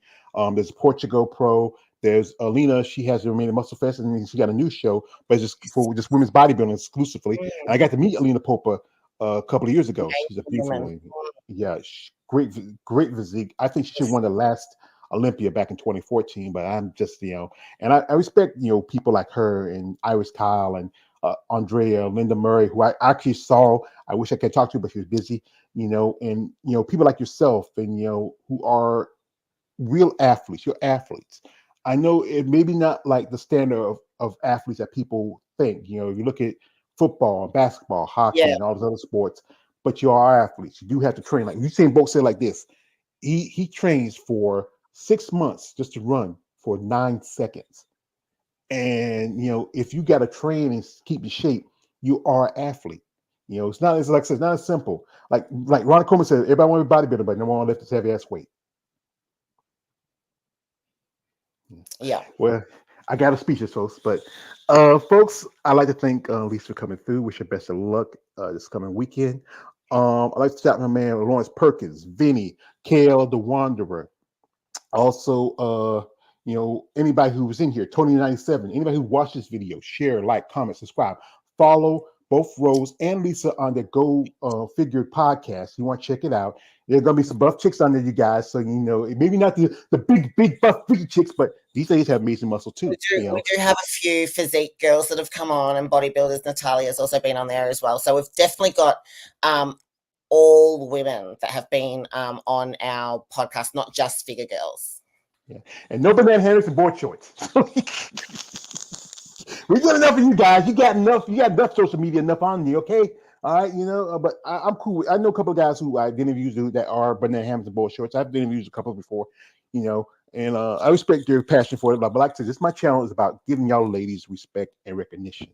Speaker 1: There's Portugal Pro. There's Alina. She has the Remaining Muscle Fest, and then she got a new show, but it's just for just women's bodybuilding exclusively. And I got to meet Alina Popa a couple of years ago. She's a beautiful lady. Yeah, great physique. I think she should have won the last Olympia back in 2014. But I'm just and I respect people like her and Iris Kyle and Andrea, Linda Murray, who I actually saw. I wish I could talk to her, but she was busy. And people like yourself and who are real athletes. You're athletes. I know it maybe not like the standard of athletes that people think. If you look at football, basketball, hockey,
Speaker 2: Yeah.
Speaker 1: and all those other sports, but you are athletes. You do have to train. Like Usain Bolt said like this. He trains for 6 months just to run for 9 seconds. And if you got to train and keep your shape, you are an athlete. It's not as like I said, it's not as simple. Like Ron Coleman said, everybody want to be bodybuilder, but no one want to lift this heavy ass weight.
Speaker 2: Yeah.
Speaker 1: Well, I got a speeches, folks. But folks, I'd like to thank Lisa for coming through. Wish her best of luck this coming weekend. I'd like to shout my man Lawrence Perkins, Vinny, Kale the Wanderer. Also, anybody who was in here, Tony97, anybody who watched this video, share, like, comment, subscribe, follow both Rose and Lisa on the Go Figure podcast. You want to check it out. There's gonna be some buff chicks on there, you guys. So maybe not the big buff freaky chicks, but these ladies have amazing muscle too.
Speaker 2: We do have a few physique girls that have come on, and bodybuilders. Natalia's also been on there as well. So we've definitely got all women that have been on our podcast, not just figure girls.
Speaker 1: Yeah. And no banana hammocks and board shorts. We good enough for you guys. You got enough. You got enough social media enough on you, okay? All right, but I'm cool. I know a couple of guys who I did interviews that are banana hammocks and board shorts. I've done interviews a couple before, and I respect your passion for it. But like I said, this my channel is about giving y'all ladies respect and recognition.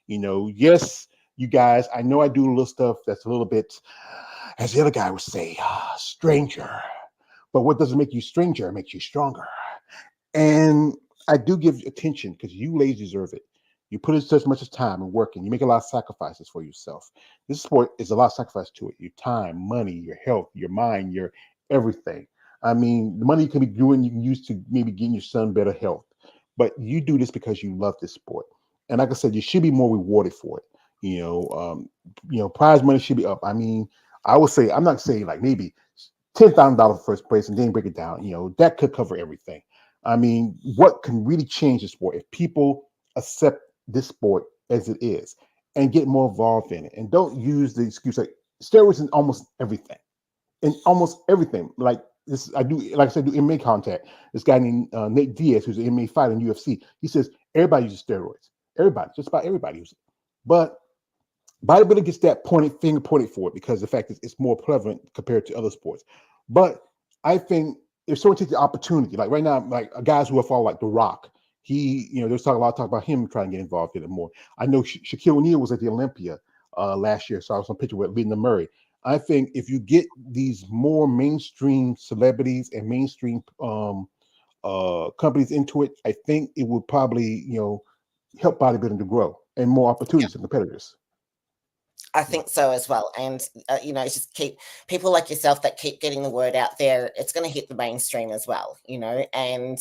Speaker 1: Yes, you guys. I know I do a little stuff that's a little bit, as the other guy would say, stranger. But what doesn't make you stranger? It makes you stronger. And I do give attention because you ladies deserve it. You put in such much time and work, and you make a lot of sacrifices for yourself. This sport is a lot of sacrifice to it. Your time, money, your health, your mind, your everything. I mean, the money you can be doing, you can use to maybe getting your son better health. But you do this because you love this sport. And like I said, you should be more rewarded for it. Prize money should be up. I mean, I would say, I'm not saying like maybe $10,000 first place and then break it down. That could cover everything. I mean, what can really change the sport if people accept this sport as it is and get more involved in it and don't use the excuse like steroids in almost everything. In almost everything, like this, like I said, do MMA contact. This guy named Nate Diaz, who's an MMA fighter in UFC, he says everybody uses steroids. Everybody, just about everybody uses it. But bodybuilding gets that finger pointed for it because the fact is it's more prevalent compared to other sports. But I think if someone takes the opportunity, like right now, like guys who are following like The Rock, there's a lot of talk about him trying to get involved in it more. I know Shaquille O'Neal was at the Olympia last year, so I saw some picture with Linda Murray. I think if you get these more mainstream celebrities and mainstream companies into it, I think it would probably help bodybuilding to grow and more opportunities for competitors.
Speaker 2: I think so as well. And, just keep people like yourself that keep getting the word out there. It's going to hit the mainstream as well, and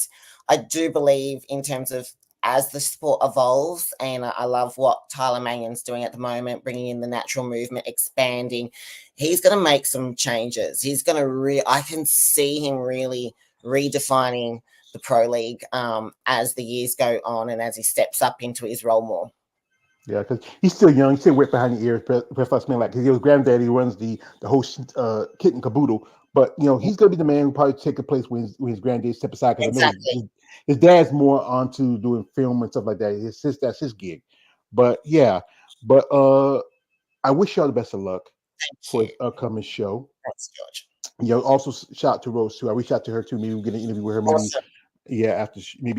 Speaker 2: I do believe in terms of as the sport evolves, and I love what Tyler Mannion's doing at the moment, bringing in the natural movement, expanding. He's going to make some changes. He's going to I can see him really redefining the pro league as the years go on and as he steps up into his role more.
Speaker 1: Yeah, because he's still young. He's still wet behind the ears. Because his granddaddy runs the whole kit and caboodle. But he's gonna be the man who probably take a place when his granddad step aside. Because
Speaker 2: exactly.
Speaker 1: I know his dad's more onto doing film and stuff like that. That's his gig. But yeah, I wish y'all the best of luck for his upcoming show.
Speaker 2: Thanks, George.
Speaker 1: Also shout out to Rose too. I reached out to her too. Maybe we'll get an interview with her. Maybe
Speaker 2: Awesome.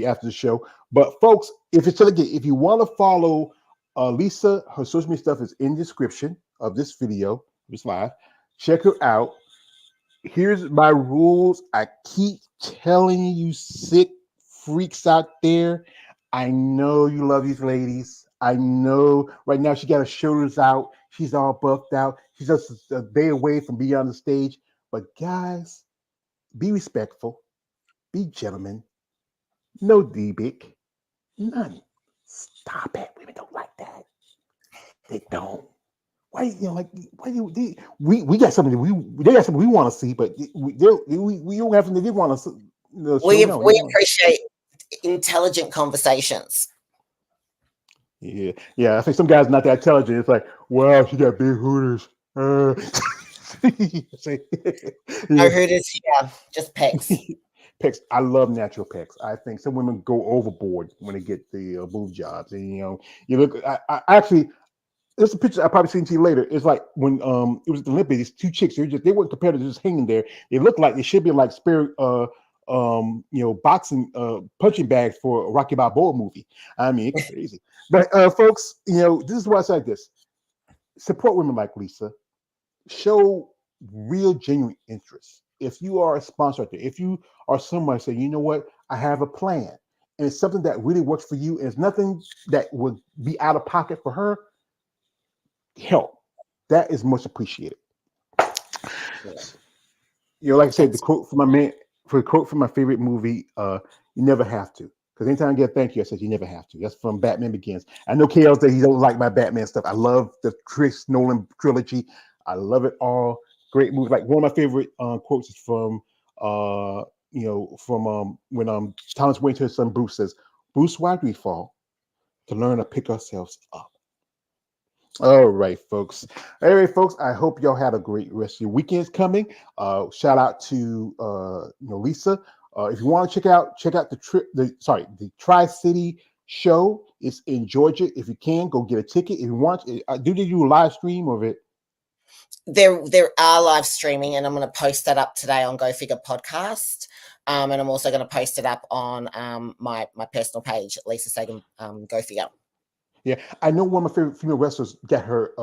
Speaker 1: after the show. But folks, if you want to follow Lisa, her social media stuff is in the description of this video, this live. Check her out. Here's my rules. I keep telling you, sick freaks out there. I know you love these ladies. I know right now she got her shoulders out. She's all buffed out. She's just a day away from being on the stage. But guys, be respectful. Be gentlemen. No D-Bick. None. Stop it. Women don't like that. They don't. Why we got something they got something we want to see, but we don't have something they want to see.
Speaker 2: We appreciate intelligent conversations.
Speaker 1: Yeah. I think some guys are not that intelligent. It's like, wow, she got big hooters.
Speaker 2: No hooters here, just pecs.
Speaker 1: Pecs. I love natural pecs. I think some women go overboard when they get the boob jobs, and you look. I actually. There's a picture I'll probably send to you later. It's like when it was the Olympics, these two chicks, they weren't competitors, just hanging there. They looked like they should be like boxing punching bags for a Rocky Balboa movie. I mean, it's crazy. But folks, this is why I say like this. Support women like Lisa. Show real genuine interest. If you are a sponsor out there, if you are someone say, you know what, I have a plan, and it's something that really works for you, and it's nothing that would be out of pocket for her, help. That is much appreciated. Like I said, the quote from my favorite movie, you never have to. Because anytime I get a thank you, I said you never have to. That's from Batman Begins. I know KL said he don't like my Batman stuff. I love the Chris Nolan trilogy. I love it all. Great movie. Like one of my favorite quotes is from when Thomas Wayne to his son Bruce says, "Bruce, why do we fall? To learn to pick ourselves up." All right, folks. I hope y'all had a great rest of your weekends coming. Shout out to Lisa. If you want to check out the Tri-City show. It's in Georgia. If you can, go get a ticket. If you want, do they do a live stream of it?
Speaker 2: There are live streaming, and I'm going to post that up today on Go Figure Podcast. And I'm also going to post it up on my personal page, Lisa Saygun, Go Figure.
Speaker 1: Yeah, I know one of my favorite female wrestlers got her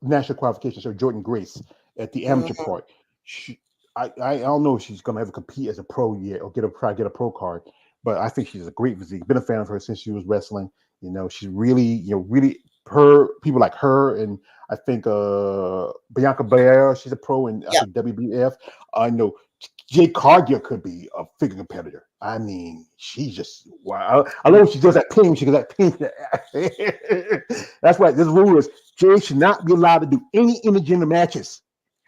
Speaker 1: national qualifications, so Jordan Grace at the amateur part. I don't know if she's going to ever compete as a pro yet or try to get a pro card, but I think she's a great physique. Been a fan of her since she was wrestling. You know, she's really, people like her, and I think Bianca Belair, she's a pro in I think WBF. I know Jade Cargill could be a figure competitor. I mean, she's just wow. I love when she does that ping. She does that ping. That's why this rule is Jade should not be allowed to do any intergender matches,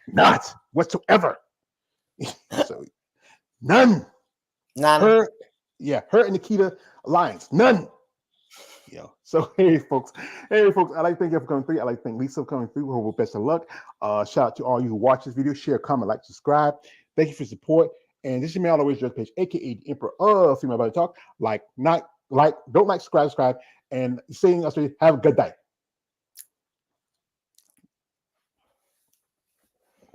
Speaker 1: not whatsoever. So none. Her and Nikita Alliance, none. So hey folks, I'd like to thank you for coming through. I'd like to thank Lisa for coming through. Hope best of luck. Shout out to all you who watch this video, share, comment, like, subscribe. Thank you for support. And this is me all the way to page, aka the Emperor of Female Body Talk. Don't like, subscribe, and saying us, have a good day.